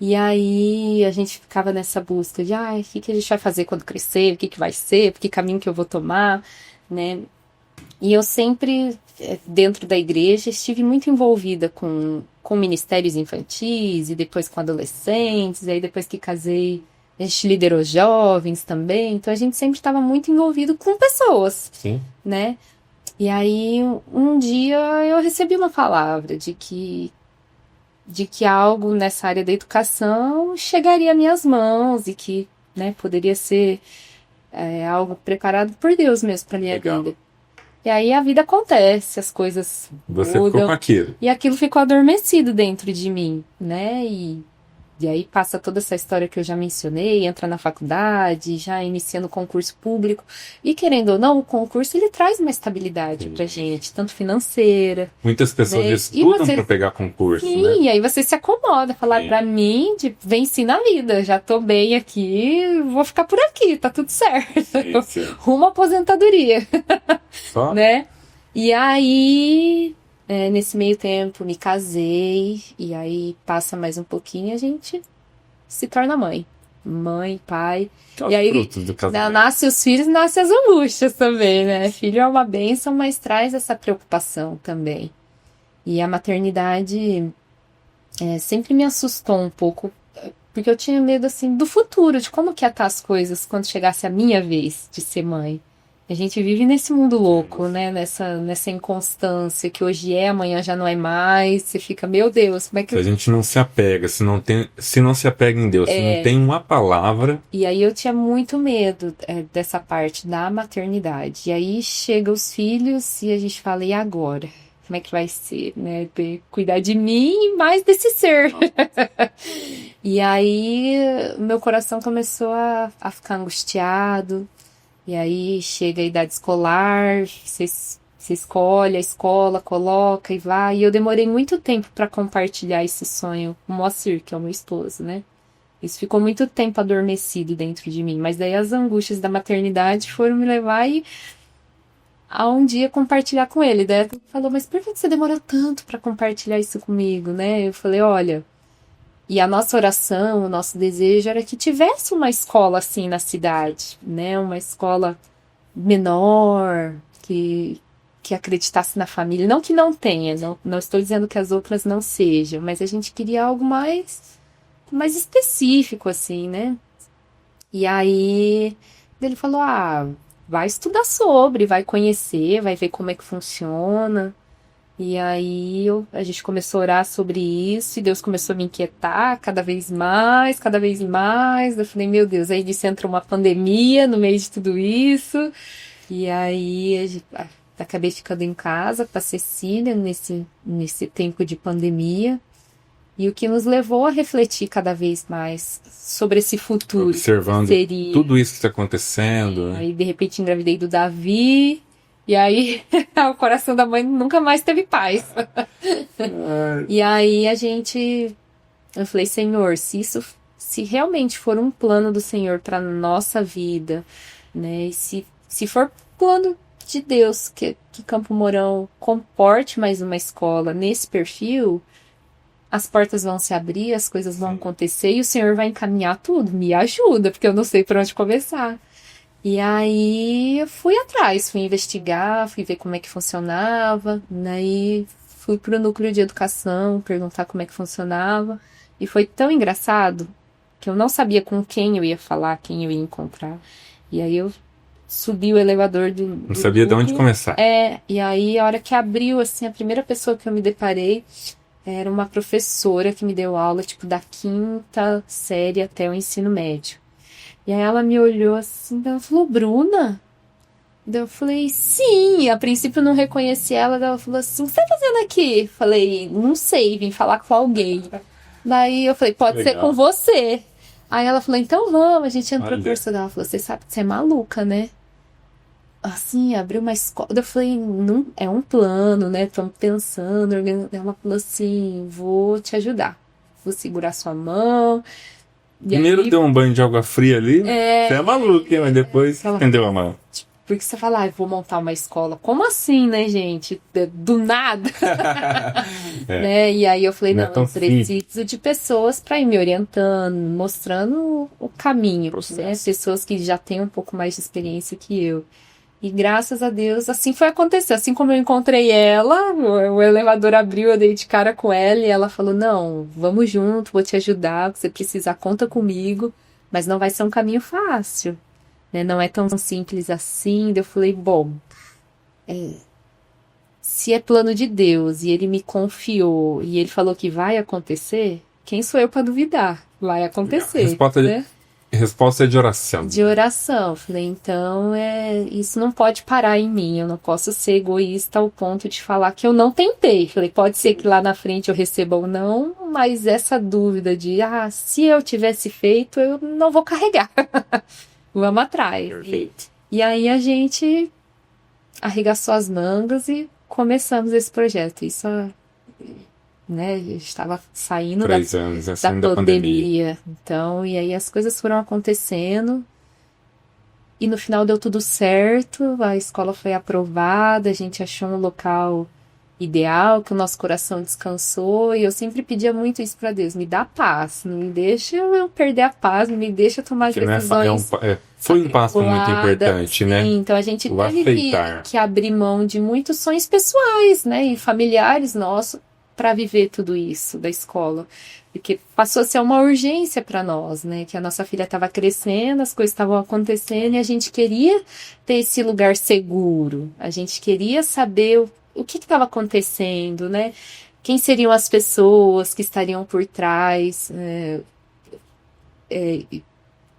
E aí a gente ficava nessa busca de, o que a gente vai fazer quando crescer, o que vai ser, que caminho que eu vou tomar, né? E eu sempre, dentro da igreja, estive muito envolvida com ministérios infantis e depois com adolescentes, e aí depois que casei, a gente liderou jovens também, então a gente sempre estava muito envolvido com pessoas, Sim. né? E aí um dia eu recebi uma palavra de que algo nessa área da educação chegaria às minhas mãos e que, né, poderia ser algo preparado por Deus mesmo para minha Legal. vida. E aí a vida acontece, as coisas Você mudam, ficou com aquilo. e aquilo ficou adormecido dentro de mim, né? E aí passa toda essa história que eu já mencionei, entra na faculdade, já iniciando o concurso público. E querendo ou não, o concurso ele traz uma estabilidade pra gente, tanto financeira. Muitas pessoas Né? estudam E você- para pegar concurso, Sim, né? e aí você se acomoda, falar Sim. pra mim, venci na vida, já tô bem aqui, vou ficar por aqui, tá tudo certo. Sim. Rumo à aposentadoria, Só né? E aí, nesse meio tempo, me casei, e aí passa mais um pouquinho, a gente se torna mãe. Mãe, pai. que é os E aí, frutos do casamento. nasce os filhos, nasce as angústias também, né? Filho é uma bênção, mas traz essa preocupação também. E a maternidade sempre me assustou um pouco, porque eu tinha medo, assim, do futuro, de como que ia estar as coisas quando chegasse a minha vez de ser mãe. A gente vive nesse mundo louco, né? Nessa inconstância, que hoje amanhã já não é mais. Você fica, meu Deus, como é que Se a gente não se apega, se não se apega em Deus, se não tem uma palavra, E aí eu tinha muito medo dessa parte da maternidade. E aí chegam os filhos e a gente fala, e agora? Como é que vai ser, né? Cuidar de mim e mais desse ser. E aí meu coração começou a ficar angustiado. E aí chega a idade escolar, você escolhe a escola, coloca e vai. E eu demorei muito tempo para compartilhar esse sonho com o Moacir, que é o meu esposo, né? Isso ficou muito tempo adormecido dentro de mim. Mas daí as angústias da maternidade foram me levar a um dia compartilhar com ele. Daí ele falou, mas por que você demorou tanto para compartilhar isso comigo, né? Eu falei, olha... E a nossa oração, o nosso desejo era que tivesse uma escola assim na cidade, né? Uma escola menor, que acreditasse na família. Não que não tenha, não estou dizendo que as outras não sejam, mas a gente queria algo mais específico, assim, né? E aí ele falou, vai estudar sobre, vai conhecer, vai ver como é que funciona. E aí a gente começou a orar sobre isso e Deus começou a me inquietar cada vez mais, cada vez mais. Eu falei, meu Deus, aí disse entra uma pandemia no meio de tudo isso. E aí acabei ficando em casa com a Cecília nesse tempo de pandemia. E o que nos levou a refletir cada vez mais sobre esse futuro. observando que seria. tudo isso que está acontecendo, né? Aí de repente engravidei do Davi. E aí, o coração da mãe nunca mais teve paz. E aí eu falei, Senhor, se realmente for um plano do Senhor para nossa vida, né? E se for plano de Deus que Campo Mourão comporte mais uma escola nesse perfil, as portas vão se abrir, as coisas vão acontecer e o Senhor vai encaminhar tudo. Me ajuda, porque eu não sei por onde começar. E aí eu fui atrás, fui investigar, fui ver como é que funcionava, daí fui pro núcleo de educação, perguntar como é que funcionava, e foi tão engraçado que eu não sabia com quem eu ia falar, quem eu ia encontrar. E aí eu subi o elevador do Não sabia de onde começar. E aí a hora que abriu, assim, a primeira pessoa que eu me deparei era uma professora que me deu aula, tipo, da 5ª série até o ensino médio. E aí ela me olhou assim, ela falou, Bruna? Daí eu falei, sim. A princípio eu não reconheci ela, daí ela falou assim, o que você tá fazendo aqui? Falei, não sei, vim falar com alguém. Daí eu falei, pode ser com você. Aí ela falou, então vamos, a gente entrou no curso dela. Ela falou, você sabe que você é maluca, né? Assim, abriu uma escola. Eu falei, não, é um plano, né? Estamos pensando, organizando. Ela falou assim, vou te ajudar. Vou segurar sua mão. E primeiro aí, deu um banho de água fria ali. Você é maluco, hein? Mas depois entendeu a mão. Porque você fala, vou montar uma escola. Como assim, né, gente? Do nada. Né? E aí eu falei, não, eu preciso de pessoas para ir me orientando, mostrando o caminho. Né? Pessoas que já têm um pouco mais de experiência que eu. E graças a Deus, assim foi acontecer. Assim como eu encontrei ela, o elevador abriu, eu dei de cara com ela e ela falou, não, vamos junto, vou te ajudar, se você precisar, conta comigo, mas não vai ser um caminho fácil, né? Não é tão simples assim. Eu falei, bom, se é plano de Deus e ele me confiou e ele falou que vai acontecer, quem sou eu para duvidar? Vai acontecer, né? Resposta é de oração. De oração. Falei, então isso não pode parar em mim. Eu não posso ser egoísta ao ponto de falar que eu não tentei. Falei, pode ser que lá na frente eu receba ou não, mas essa dúvida de, se eu tivesse feito, eu não vou carregar. Vamos atrás. E aí a gente arregaçou as mangas e começamos esse projeto. Isso, né, a gente estava saindo 3 anos, da pandemia. Então, e aí as coisas foram acontecendo e no final deu tudo certo, a escola foi aprovada, a gente achou um local ideal, que o nosso coração descansou, e eu sempre pedia muito isso para Deus, me dá paz, não me deixa eu perder a paz, não me deixa tomar as decisões. Foi um passo muito importante, né? Então a gente teve que abrir mão de muitos sonhos pessoais, né, e familiares nossos, para viver tudo isso da escola, porque passou a ser uma urgência para nós, né, que a nossa filha estava crescendo, as coisas estavam acontecendo e a gente queria ter esse lugar seguro, a gente queria saber o que estava acontecendo, né, quem seriam as pessoas que estariam por trás, e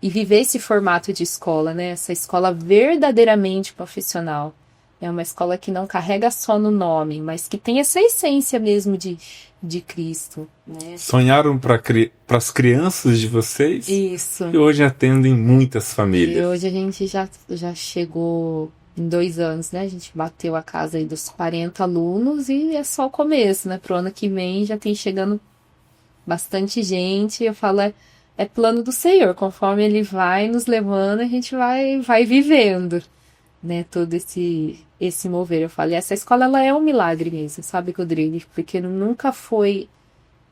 viver esse formato de escola, né, essa escola verdadeiramente profissional. É uma escola que não carrega só no nome, mas que tem essa essência mesmo de Cristo. Né? Sonharam para as crianças de vocês? Isso. E hoje atendem muitas famílias. E hoje a gente já chegou em 2 anos, né? A gente bateu a casa aí dos 40 alunos e é só o começo, né? Pro ano que vem já tem chegando bastante gente. Eu falo, é plano do Senhor. Conforme Ele vai nos levando, a gente vai vivendo, né? Todo esse mover. Eu falei, essa escola ela é um milagre mesmo, sabe, Rodrigo? Porque nunca foi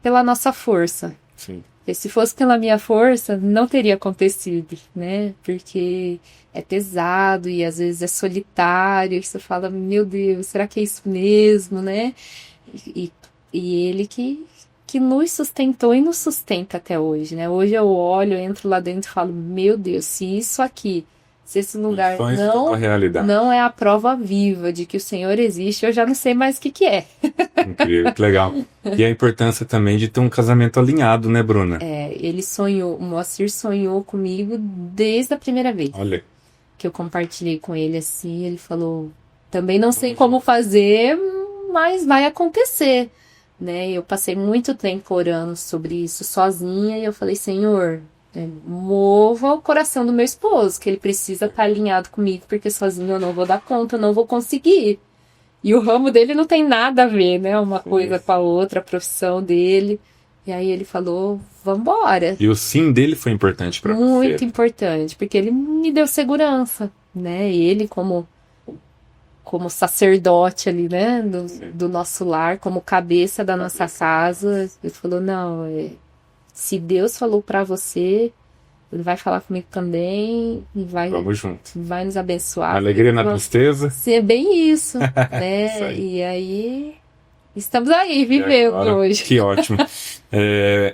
pela nossa força. Sim. E se fosse pela minha força, não teria acontecido, né? Porque é pesado e às vezes é solitário. E você fala, meu Deus, será que é isso mesmo, né? E ele que nos sustentou e nos sustenta até hoje, né? Hoje eu olho, eu entro lá dentro e falo, meu Deus, se esse lugar não é a prova viva de que o Senhor existe, eu já não sei mais o que é. Incrível, que legal. E a importância também de ter um casamento alinhado, né, Bruna? Ele sonhou, o Moacir sonhou comigo desde a primeira vez. Olha. Que eu compartilhei com ele assim, ele falou, também não sei como fazer, mas vai acontecer, né? Eu passei muito tempo orando sobre isso sozinha e eu falei, Senhor, Mova o coração do meu esposo, que ele precisa estar alinhado comigo, porque sozinho eu não vou dar conta, eu não vou conseguir. E o ramo dele não tem nada a ver, né? Uma coisa com a outra, a profissão dele. E aí ele falou, vambora. E o sim dele foi importante para você? Muito importante, porque ele me deu segurança, né? Ele como sacerdote ali, né? Do nosso lar, como cabeça da nossa casa. Ele falou, não, se Deus falou para você, ele vai falar comigo também e Vamos junto. Vai nos abençoar. Alegria na tristeza. Ser bem isso, né? Isso aí. E aí estamos aí, vivendo hoje. Que ótimo.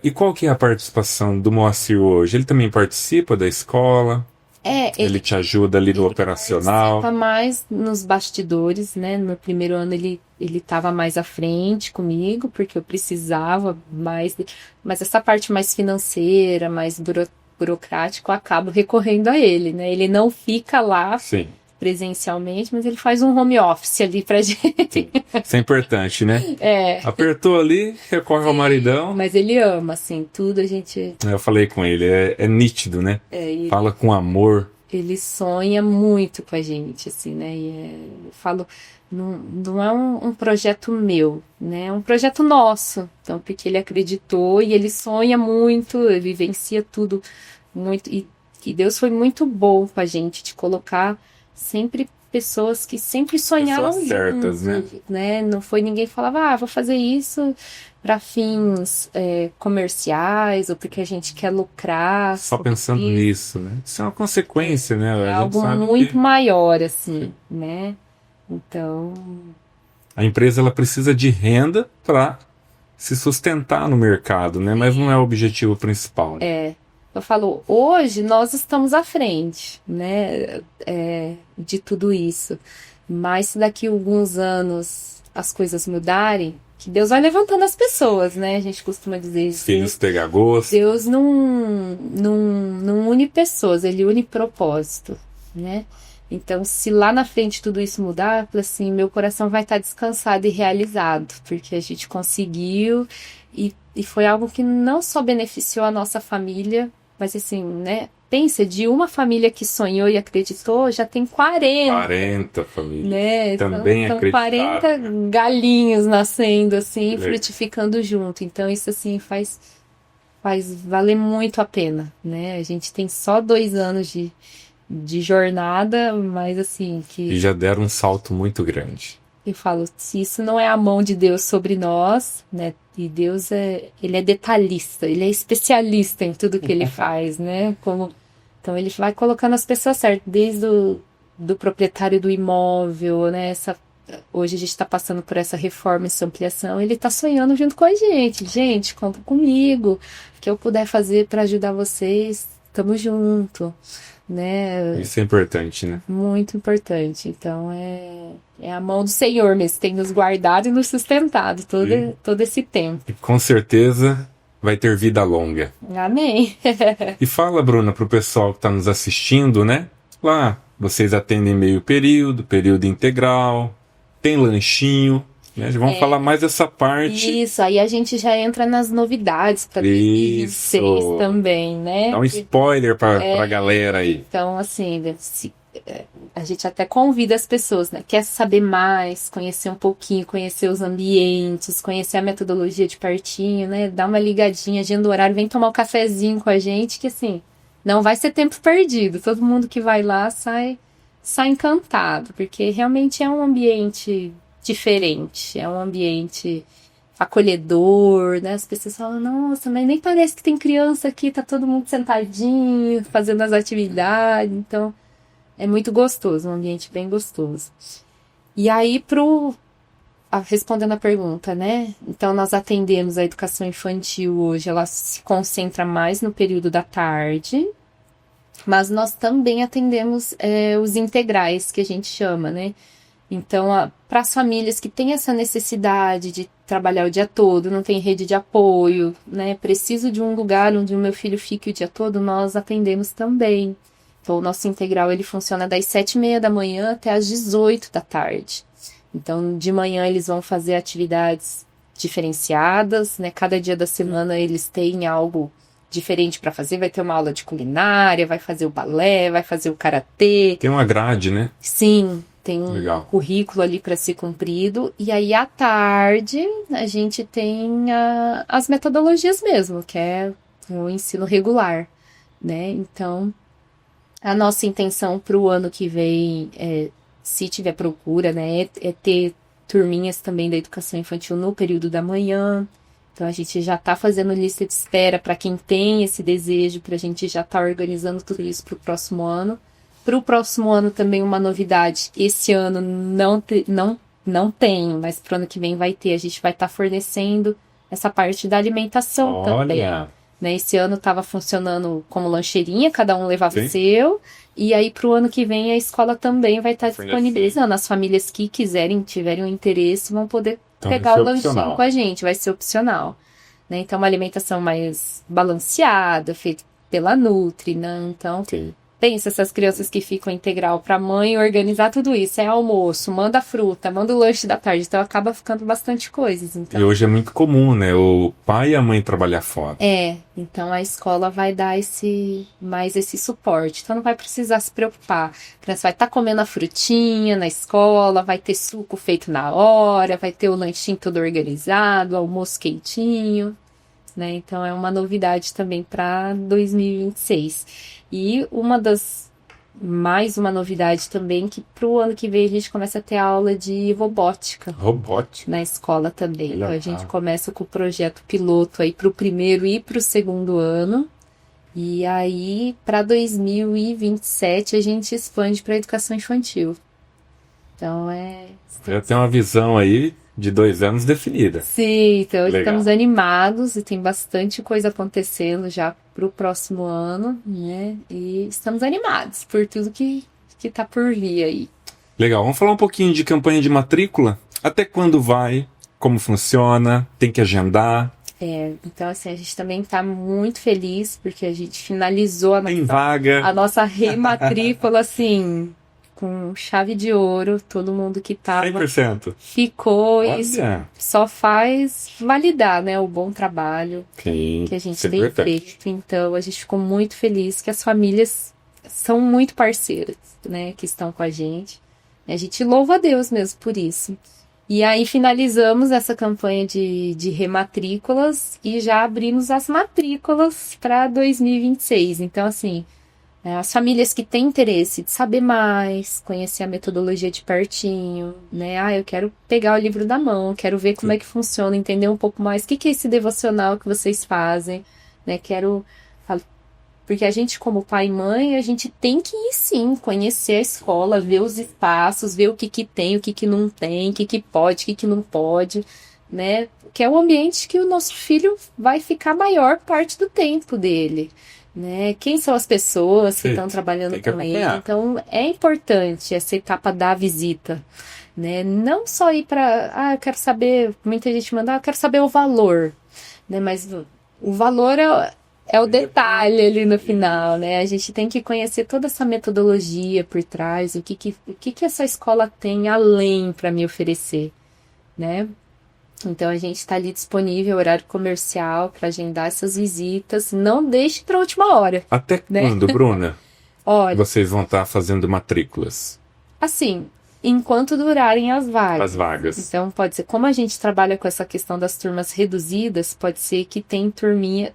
E qual que é a participação do Moacir hoje? Ele também participa da escola? Ele te ajuda ali no operacional? Participa mais nos bastidores, né? No meu primeiro ano ele estava mais à frente comigo, porque eu precisava mais... Mas essa parte mais financeira, mais burocrática, eu acabo recorrendo a ele, né? Ele não fica lá... Sim. Presencialmente, mas ele faz um home office ali pra gente. Sim. Isso é importante, né? Apertou ali, recorre ao maridão. Mas ele ama, assim, tudo a gente... Eu falei com ele, é nítido, né? Fala com amor. Ele sonha muito com a gente, assim, né? Eu falo, não é um projeto meu, né? É um projeto nosso. Então, porque ele acreditou e ele sonha muito, ele vivencia tudo muito. E Deus foi muito bom com a gente de colocar sempre pessoas que sempre sonharam pessoas certas, né? Não foi ninguém que falava, vou fazer isso para fins comerciais ou porque a gente quer lucrar. Só pensando nisso, né? Isso é uma consequência, né? É algo muito maior, assim, né? Então... A empresa, ela precisa de renda para se sustentar no mercado, né? Mas não é o objetivo principal. Né? Eu falo, hoje nós estamos à frente, né, de tudo isso. Mas se daqui a alguns anos as coisas mudarem, que Deus vai levantando as pessoas, né? A gente costuma dizer isso. Filhos pegar gosto. Deus não une pessoas, ele une propósito, né? Então, se lá na frente tudo isso mudar, assim, meu coração vai estar descansado e realizado, porque a gente conseguiu e foi algo que não só beneficiou a nossa família, mas assim, né? Pensa, de uma família que sonhou e acreditou, já tem 40. 40 famílias. Né? Também são acreditaram. 40 galinhos nascendo, assim, frutificando junto. Então, isso, assim, faz valer muito a pena, né? A gente tem só 2 anos de jornada, mas assim... E já deram um salto muito grande. Eu falo, se isso não é a mão de Deus sobre nós, né? E Deus ele é detalhista, ele é especialista em tudo que ele faz, né? Então ele vai colocando as pessoas certas, desde do proprietário do imóvel, né? Hoje a gente está passando por essa reforma, essa ampliação, ele está sonhando junto com a gente. Gente, compra comigo, o que eu puder fazer para ajudar vocês, estamos junto. Né? Isso é importante, né? Muito importante. Então é a mão do Senhor mesmo, tem nos guardado e nos sustentado todo esse tempo. E com certeza vai ter vida longa. Amém. E fala, Bruna, pro pessoal que está nos assistindo, né? Lá vocês atendem meio período integral, tem lanchinho. Né? Vamos falar mais dessa parte. Isso, aí a gente já entra nas novidades para 2026 também, né? Dá um spoiler pra galera aí. Então, assim, a gente até convida as pessoas, né? Quer saber mais, conhecer um pouquinho, conhecer os ambientes, conhecer a metodologia de pertinho, né? Dá uma ligadinha, agenda o horário, vem tomar um cafezinho com a gente, que assim, não vai ser tempo perdido. Todo mundo que vai lá sai encantado, porque realmente é um ambiente diferente, é um ambiente acolhedor, né? As pessoas falam, nossa, mas nem parece que tem criança aqui, tá todo mundo sentadinho, fazendo as atividades, então é muito gostoso, um ambiente bem gostoso. E aí, respondendo a pergunta, né? Então, nós atendemos a educação infantil hoje, ela se concentra mais no período da tarde, mas nós também atendemos os integrais, que a gente chama, né? Então, para as famílias que têm essa necessidade de trabalhar o dia todo, não tem rede de apoio, né? Preciso de um lugar onde o meu filho fique o dia todo, nós atendemos também. Então, o nosso integral, ele funciona das 7h30 da manhã até as 18 da tarde. Então, de manhã eles vão fazer atividades diferenciadas, né? Cada dia da semana eles têm algo diferente para fazer, vai ter uma aula de culinária, vai fazer o balé, vai fazer o karatê. Tem uma grade, né? Sim, tem um Legal. currículo ali para ser cumprido. E aí, à tarde, a gente tem as metodologias mesmo, que é o ensino regular, né? Então, a nossa intenção para o ano que vem, se tiver procura, né, é ter turminhas também da educação infantil no período da manhã. Então, a gente já está fazendo lista de espera para quem tem esse desejo, para a gente já estar organizando tudo isso para o próximo ano. Para o próximo ano também uma novidade. Esse ano não tem, mas para o ano que vem vai ter. A gente vai estar fornecendo essa parte da alimentação também. Né? Esse ano estava funcionando como lancheirinha, cada um levava o seu. E aí para o ano que vem a escola também vai estar disponibilizando. As famílias que quiserem, tiverem um interesse, vão poder pegar o lanchinho com a gente. Vai ser opcional. Né? Então uma alimentação mais balanceada, feita pela Nutri, né? Então... Pensa essas crianças que ficam integral para a mãe organizar tudo isso. É almoço, manda fruta, manda o lanche da tarde. Então acaba ficando bastante coisas. Então. E hoje é muito comum, né? O pai e a mãe trabalhar fora. Então a escola vai dar mais esse suporte. Então não vai precisar se preocupar. A criança vai estar comendo a frutinha na escola, vai ter suco feito na hora, vai ter o lanchinho todo organizado, almoço quentinho. Né? Então é uma novidade também para 2026. E mais uma novidade também, que para o ano que vem a gente começa a ter aula de robótica. Na escola também. Então a gente começa com o projeto piloto aí para o primeiro e para o segundo ano. E aí para 2027 a gente expande para a educação infantil. Então Já tem uma visão aí de 2 anos definida. Sim, então estamos animados e tem bastante coisa acontecendo já para o próximo ano, né? E estamos animados por tudo que tá por vir aí. Legal, vamos falar um pouquinho de campanha de matrícula? Até quando vai? Como funciona? Tem que agendar? Então assim, a gente também está muito feliz porque a gente finalizou vaga. A nossa rematrícula, assim... com chave de ouro, todo mundo que tava 100%. ficou. Olha. Isso só faz validar, né, o bom trabalho que a gente tem feito. Então a gente ficou muito feliz que as famílias são muito parceiras, né, que estão com a gente. A gente louva a Deus mesmo por isso. E aí finalizamos essa campanha de rematrículas e já abrimos as matrículas para 2026. Então assim, as famílias que têm interesse de saber mais, conhecer a metodologia de pertinho, né? Eu quero pegar o livro da mão, quero ver como é que funciona, entender um pouco mais o que é esse devocional que vocês fazem, né? Porque a gente, como pai e mãe, a gente tem que ir sim, conhecer a escola, ver os espaços, ver o que tem, o que não tem, o que pode, o que não pode, né? Que é o ambiente que o nosso filho vai ficar maior parte do tempo dele. Né? Quem são as pessoas que estão trabalhando com ele? Então é importante essa etapa da visita, né? Não só ir para, eu quero saber, muita gente manda, eu quero saber o valor, né? Mas o valor é o detalhe ali no final, né? A gente tem que conhecer toda essa metodologia por trás, o que essa escola tem além para me oferecer, né? Então a gente está ali disponível, horário comercial, para agendar essas visitas. Não deixe para a última hora. Até quando, Bruna? Olha, vocês vão estar fazendo matrículas? Assim, enquanto durarem as vagas. As vagas. Então pode ser, como a gente trabalha com essa questão das turmas reduzidas, pode ser que tem turminha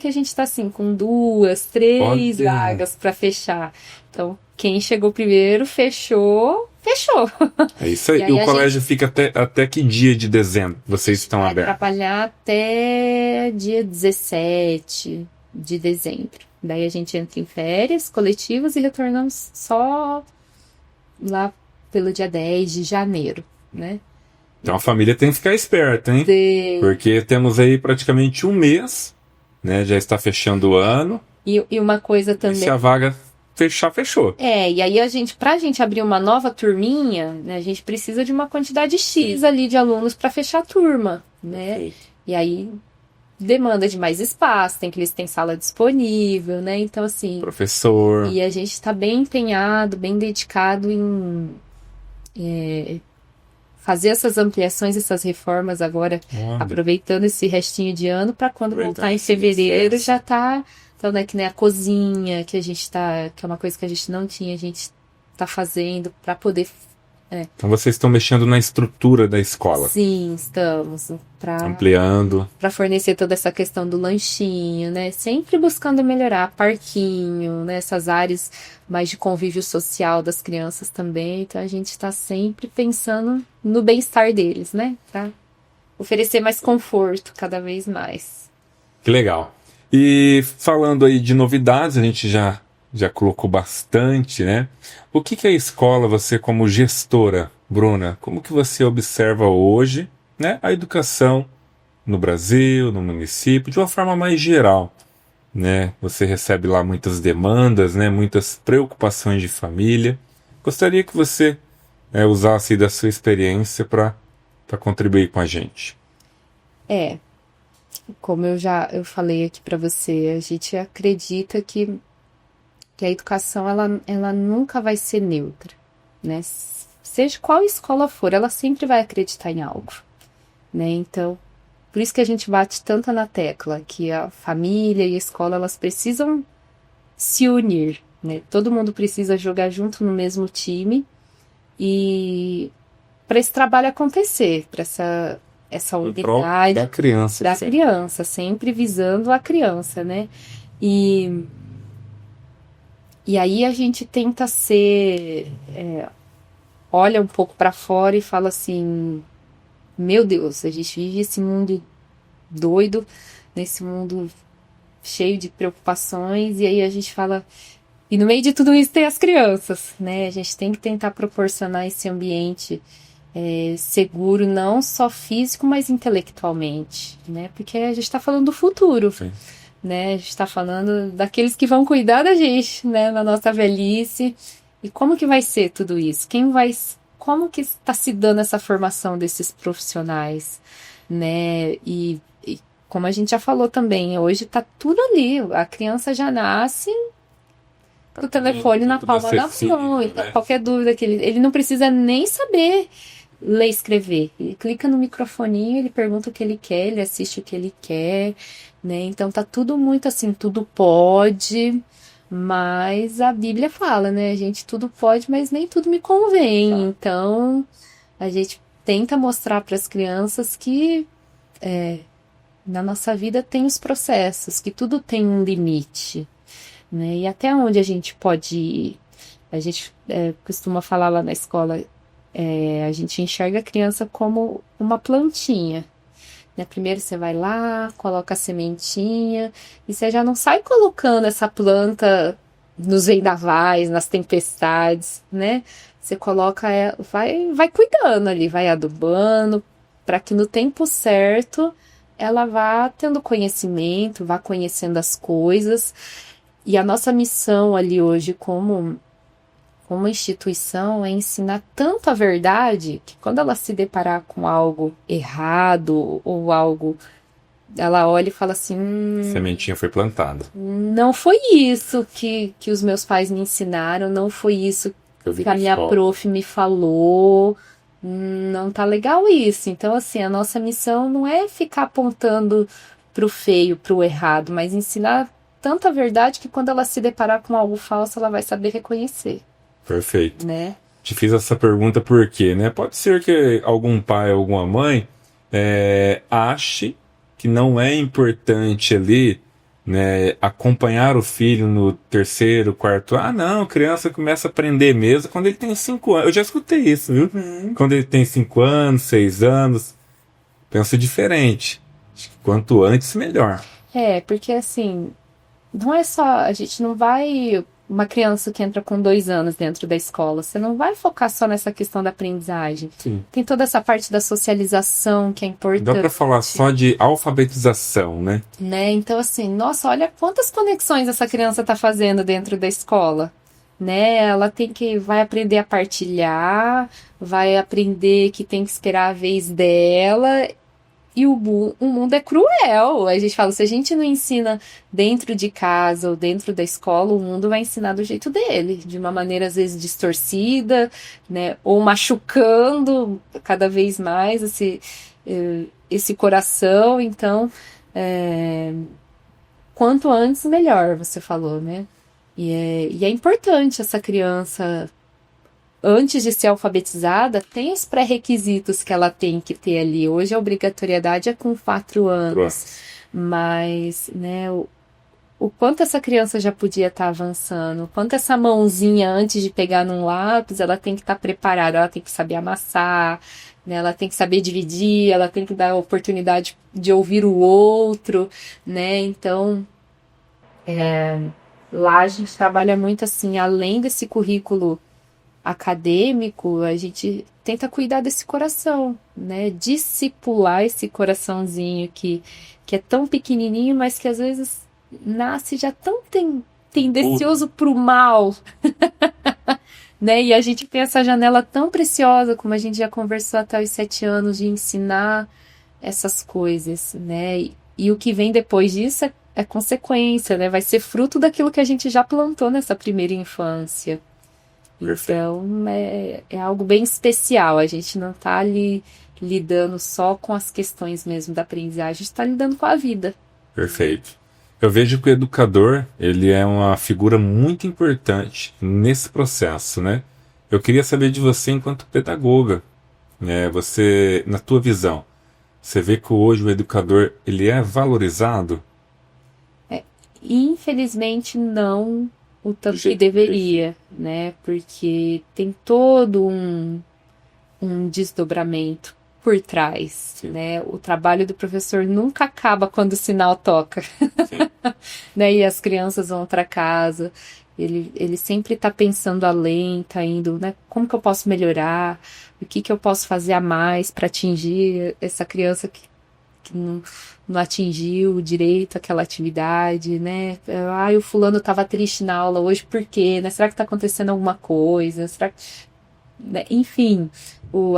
que a gente está assim, com 2, 3 vagas para fechar. Então, quem chegou primeiro, fechou. É isso aí. E o colégio fica até que dia de dezembro vocês estão abertos? Vai trabalhar até dia 17 de dezembro. Daí a gente entra em férias coletivas e retornamos só lá pelo dia 10 de janeiro, né? Então a família tem que ficar esperta, hein? Sim. Porque temos aí praticamente 1 mês, né? Já está fechando o ano. E uma coisa também... E se a vaga... fechou. E aí pra gente abrir uma nova turminha, né, a gente precisa de uma quantidade X ali de alunos para fechar a turma, né? Okay. E aí demanda de mais espaço, tem que eles têm sala disponível, né? Então assim, professor. E a gente está bem empenhado, bem dedicado em fazer essas ampliações, essas reformas agora, Olha. aproveitando esse restinho de ano para quando Verdade, voltar em fevereiro já tá. Então, né, que nem a cozinha que a gente tá, que é uma coisa que a gente não tinha, a gente tá fazendo para poder. Então vocês estão mexendo na estrutura da escola, Sim, estamos ampliando. para fornecer toda essa questão do lanchinho, né? Sempre buscando melhorar parquinho, né? Essas áreas mais de convívio social das crianças também. Então a gente está sempre pensando no bem-estar deles, né? Para oferecer mais conforto cada vez mais. Que legal. E falando aí de novidades, a gente já colocou bastante, né? O que que a escola, você como gestora, Bruna, como que você observa hoje, né, a educação no Brasil, no município, de uma forma mais geral, né? Você recebe lá muitas demandas, né, muitas preocupações de família. Gostaria que você usasse da sua experiência para contribuir com a gente. Como eu falei aqui para você, a gente acredita que a educação ela nunca vai ser neutra, né? Seja qual escola for, ela sempre vai acreditar em algo, né? Então, por isso que a gente bate tanto na tecla que a família e a escola elas precisam se unir, né? Todo mundo precisa jogar junto no mesmo time e para esse trabalho acontecer, para essa unidade Da criança. da criança, sempre visando a criança, né? E aí a gente tenta olha um pouco para fora e fala assim, meu Deus, a gente vive esse mundo doido, nesse mundo cheio de preocupações, e aí a gente fala, e no meio de tudo isso tem as crianças, né? A gente tem que tentar proporcionar esse ambiente seguro, não só físico, mas intelectualmente, né? Porque a gente está falando do futuro. Sim. Né? A gente está falando daqueles que vão cuidar da gente, né? Na nossa velhice. E como que vai ser tudo isso? Como que está se dando essa formação desses profissionais, né? E como a gente já falou também, hoje está tudo ali. A criança já nasce com o telefone na palma da mão. Então, qualquer dúvida que ele não precisa nem saber ler e escrever. Ele clica no microfoninho, ele pergunta o que ele quer, ele assiste o que ele quer, né? Então tá tudo muito assim, tudo pode, mas a Bíblia fala, né? A gente tudo pode, mas nem tudo me convém. Então a gente tenta mostrar para as crianças que na nossa vida tem os processos, que tudo tem um limite, né? E até onde a gente pode ir. A gente costuma falar lá na escola, a gente enxerga a criança como uma plantinha, né? Primeiro você vai lá, coloca a sementinha, e você já não sai colocando essa planta nos vendavais, nas tempestades, né? Você coloca, vai cuidando ali, vai adubando, para que no tempo certo ela vá tendo conhecimento, vá conhecendo as coisas. E a nossa missão ali hoje como instituição é ensinar tanto a verdade que quando ela se deparar com algo errado ou algo, ela olha e fala assim, Sementinha foi plantada. não foi isso que os meus pais me ensinaram, não foi isso que a minha prof me falou, não tá legal isso. Então, assim, a nossa missão não é ficar apontando pro feio, pro errado, mas ensinar tanta verdade que quando ela se deparar com algo falso, ela vai saber reconhecer. Perfeito. Né? Te fiz essa pergunta por quê, né? Pode ser que algum pai, alguma mãe ache que não é importante ali, né, acompanhar o filho no terceiro, quarto. Ah, não, criança começa a aprender mesmo quando ele tem 5 anos. Eu já escutei isso, viu? Quando ele tem 5 anos, 6 anos. Penso diferente. Acho que quanto antes, melhor. Porque assim, não é só, a gente não vai, uma criança que entra com 2 anos dentro da escola, você não vai focar só nessa questão da aprendizagem. Sim. Tem toda essa parte da socialização que é importante. Dá pra falar só de alfabetização, né? Então assim, nossa, olha quantas conexões essa criança tá fazendo dentro da escola. Né? Ela vai aprender a partilhar, vai aprender que tem que esperar a vez dela. E o mundo é cruel. A gente fala, se a gente não ensina dentro de casa ou dentro da escola, o mundo vai ensinar do jeito dele, de uma maneira às vezes distorcida, né? Ou machucando cada vez mais esse coração. Então, quanto antes, melhor, você falou, né? E é importante essa criança, antes de ser alfabetizada, tem os pré-requisitos que ela tem que ter ali. Hoje a obrigatoriedade é com 4 anos. Mas, né, o quanto essa criança já podia estar avançando, o quanto essa mãozinha, antes de pegar num lápis, ela tem que estar preparada, ela tem que saber amassar, né, ela tem que saber dividir, ela tem que dar a oportunidade de ouvir o outro, né? Então, lá a gente trabalha muito assim, além desse currículo acadêmico, a gente tenta cuidar desse coração, né? Discipular esse coraçãozinho que é tão pequenininho, mas que às vezes nasce já tão tendencioso pro mal, né? E a gente tem essa janela tão preciosa, como a gente já conversou até os 7 anos, de ensinar essas coisas, né? E o que vem depois disso é consequência, né? Vai ser fruto daquilo que a gente já plantou nessa primeira infância. Então, é algo bem especial. A gente não está ali lidando só com as questões mesmo da aprendizagem, a gente está lidando com a vida. Perfeito. Eu vejo que o educador, ele é uma figura muito importante nesse processo, né? Eu queria saber de você enquanto pedagoga, né? Você, na tua visão, você vê que hoje o educador, ele é valorizado? Infelizmente, não o tanto que deveria, né? Porque tem todo um desdobramento por trás, né? O trabalho do professor nunca acaba quando o sinal toca, né? E as crianças vão para casa, ele sempre está pensando além, tá indo, né? Como que eu posso melhorar? O que eu posso fazer a mais para atingir essa criança que não atingiu direito àquela atividade, né? O fulano estava triste na aula hoje, por quê? Né? Será que está acontecendo alguma coisa? Será que... Enfim,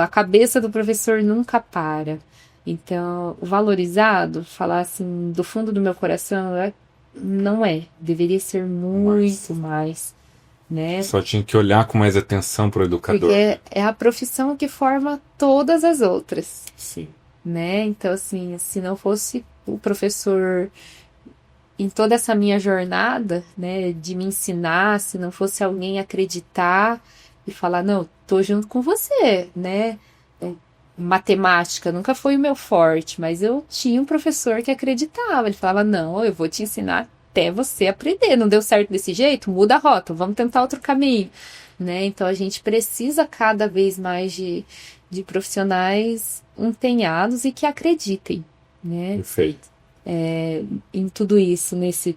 a cabeça do professor nunca para. Então, o valorizado, falar assim, do fundo do meu coração, não é. Deveria ser muito mais, né? Só tinha que olhar com mais atenção para o educador. Porque é a profissão que forma todas as outras. Sim. Né? Então, assim, se não fosse o professor em toda essa minha jornada, né, de me ensinar, se não fosse alguém acreditar e falar, não, tô junto com você, né? Matemática nunca foi o meu forte, mas eu tinha um professor que acreditava, ele falava, não, eu vou te ensinar até você aprender, não deu certo desse jeito? Muda a rota, vamos tentar outro caminho, né? Então, a gente precisa cada vez mais de profissionais empenhados e que acreditem, né? Perfeito. Em tudo isso, nesse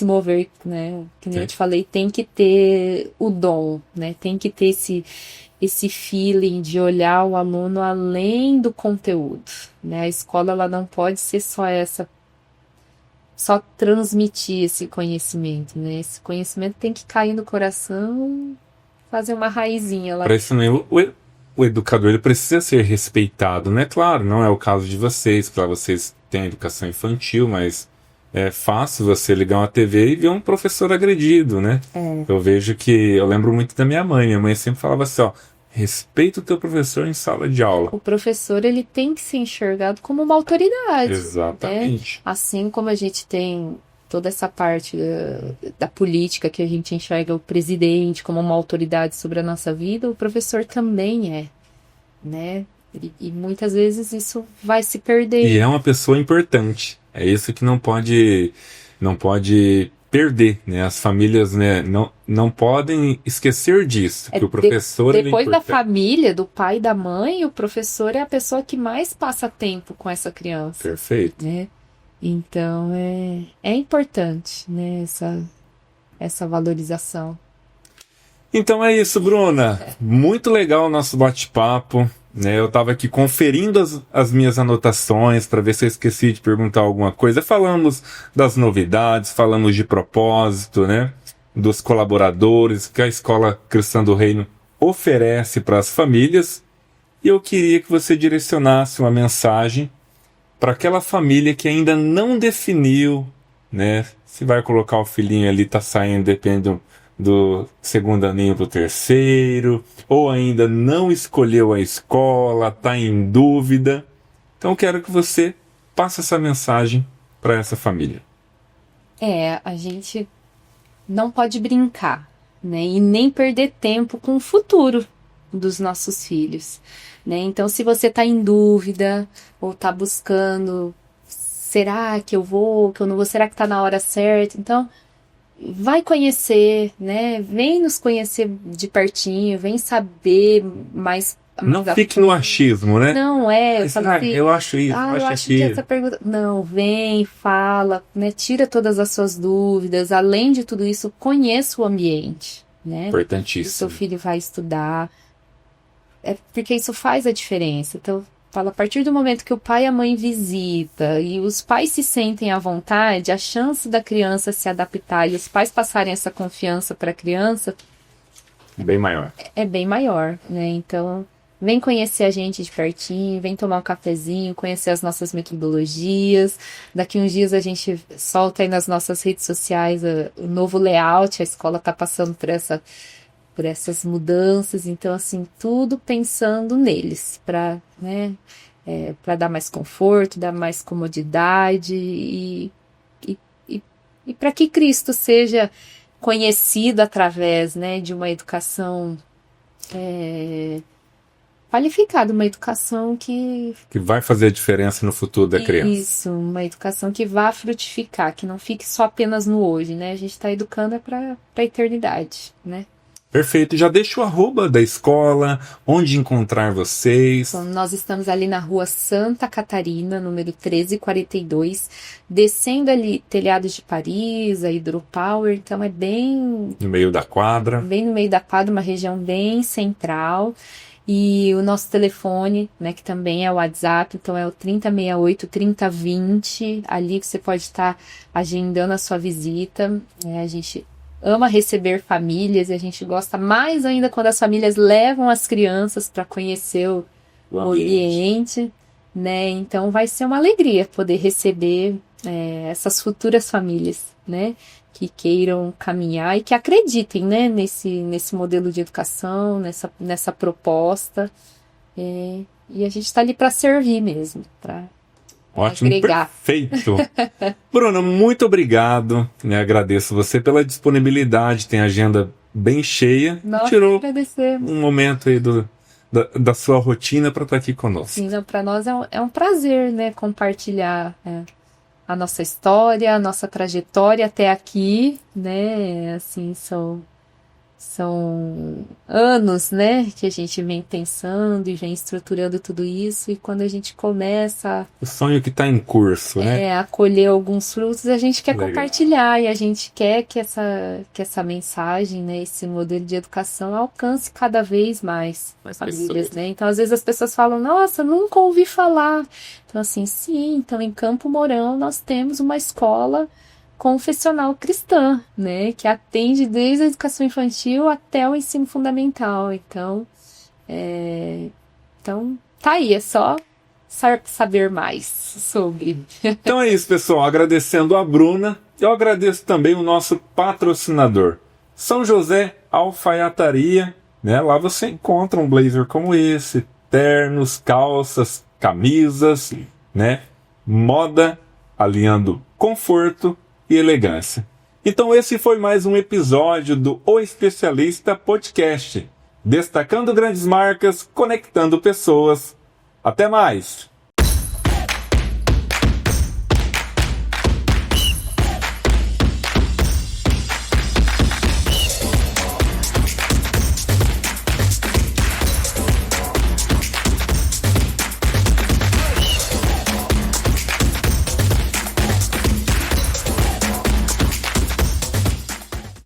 mover, né? Que nem eu te falei, tem que ter o dom, né? Tem que ter esse feeling de olhar o aluno além do conteúdo, né? A escola, ela não pode ser só transmitir esse conhecimento, né? Esse conhecimento tem que cair no coração, fazer uma raizinha lá. Para isso, o educador, ele precisa ser respeitado, né? Claro, não é o caso de vocês, claro, vocês têm a educação infantil, mas é fácil você ligar uma TV e ver um professor agredido, né? Eu vejo eu lembro muito da minha mãe sempre falava assim, ó, respeita o teu professor em sala de aula. O professor, ele tem que ser enxergado como uma autoridade. Exatamente. Né? Assim como a gente tem toda essa parte da política, que a gente enxerga o presidente como uma autoridade sobre a nossa vida, o professor também é, né? E muitas vezes isso vai se perder. E é uma pessoa importante. É isso que não pode perder, né? As famílias, né, não podem esquecer disso, que o professor depois é da família, do pai e da mãe, o professor é a pessoa que mais passa tempo com essa criança. Perfeito. Né? Então, é importante, né, essa valorização. Então é isso, Bruna. Muito legal o nosso bate-papo. Né? Eu estava aqui conferindo as minhas anotações para ver se eu esqueci de perguntar alguma coisa. Falamos das novidades, falamos de propósito, né? Dos colaboradores que a Escola Cristã do Reino oferece para as famílias. E eu queria que você direcionasse uma mensagem para aquela família que ainda não definiu, né? Se vai colocar o filhinho ali, tá saindo, depende do segundo aninho pro terceiro, ou ainda não escolheu a escola, tá em dúvida. Então eu quero que você passe essa mensagem para essa família. A gente não pode brincar, né? E nem perder tempo com o futuro dos nossos filhos, né? Então, se você está em dúvida ou está buscando, será que eu vou, que eu não vou, será que está na hora certa? Então, vai conhecer, né? Vem nos conhecer de pertinho, vem saber mais. Não fique no achismo, né? Não eu falo assim, eu acho isso, eu acho que essa pergunta. Não, vem, fala, né? Tira todas as suas dúvidas. Além de tudo isso, conheça o ambiente, né? Importantíssimo. O seu filho vai estudar. Porque isso faz a diferença. Então, fala, a partir do momento que o pai e a mãe visita e os pais se sentem à vontade, a chance da criança se adaptar e os pais passarem essa confiança para a criança bem maior. É bem maior, né? Então, vem conhecer a gente de pertinho, vem tomar um cafezinho, conhecer as nossas metodologias. Daqui uns dias a gente solta aí nas nossas redes sociais o novo layout, a escola está passando por essas mudanças, então assim, tudo pensando neles, para para dar mais conforto, dar mais comodidade e para que Cristo seja conhecido através, né, de uma educação qualificada, uma educação que vai fazer a diferença no futuro da criança. Isso, uma educação que vá frutificar, que não fique só apenas no hoje, né? A gente está educando para a eternidade, né? Perfeito. Já deixa o arroba da escola, onde encontrar vocês. Então, nós estamos ali na rua Santa Catarina, número 1342, descendo ali Telhados de Paris, a Hidropower, então é bem... No meio da quadra. Bem no meio da quadra, uma região bem central. E o nosso telefone, né, que também é o WhatsApp, então é o 3068-3020, ali que você pode estar agendando a sua visita. A gente ama receber famílias e a gente gosta mais ainda quando as famílias levam as crianças para conhecer o ambiente, né? Então vai ser uma alegria poder receber essas futuras famílias, né? Que queiram caminhar e que acreditem, né? Nesse modelo de educação, nessa proposta. E a gente está ali para servir mesmo, para ótimo, agregar. Perfeito. Bruna, muito obrigado. Agradeço você pela disponibilidade, tem agenda bem cheia. Nós tirou agradecemos. Um momento aí da sua rotina para estar aqui conosco. Sim, para nós é um prazer, né, compartilhar a nossa história, a nossa trajetória até aqui, né? Assim, são anos, né, que a gente vem pensando e vem estruturando tudo isso, e quando a gente começa o sonho que está em curso, né? A colher alguns frutos, a gente quer Legal. compartilhar, e a gente quer que essa mensagem, né, esse modelo de educação alcance cada vez mais famílias, né? Então, às vezes as pessoas falam, nossa, nunca ouvi falar. Então, assim, sim, então em Campo Mourão nós temos uma escola confessional cristã, né, que atende desde a educação infantil até o ensino fundamental. Então, tá aí, é só saber mais sobre. Então é isso, pessoal. Agradecendo a Bruna, eu agradeço também o nosso patrocinador, São José Alfaiataria, né? Lá você encontra um blazer como esse, ternos, calças, camisas, né? Moda alinhando conforto e elegância. Então esse foi mais um episódio do O Especialista Podcast, destacando grandes marcas, conectando pessoas. Até mais!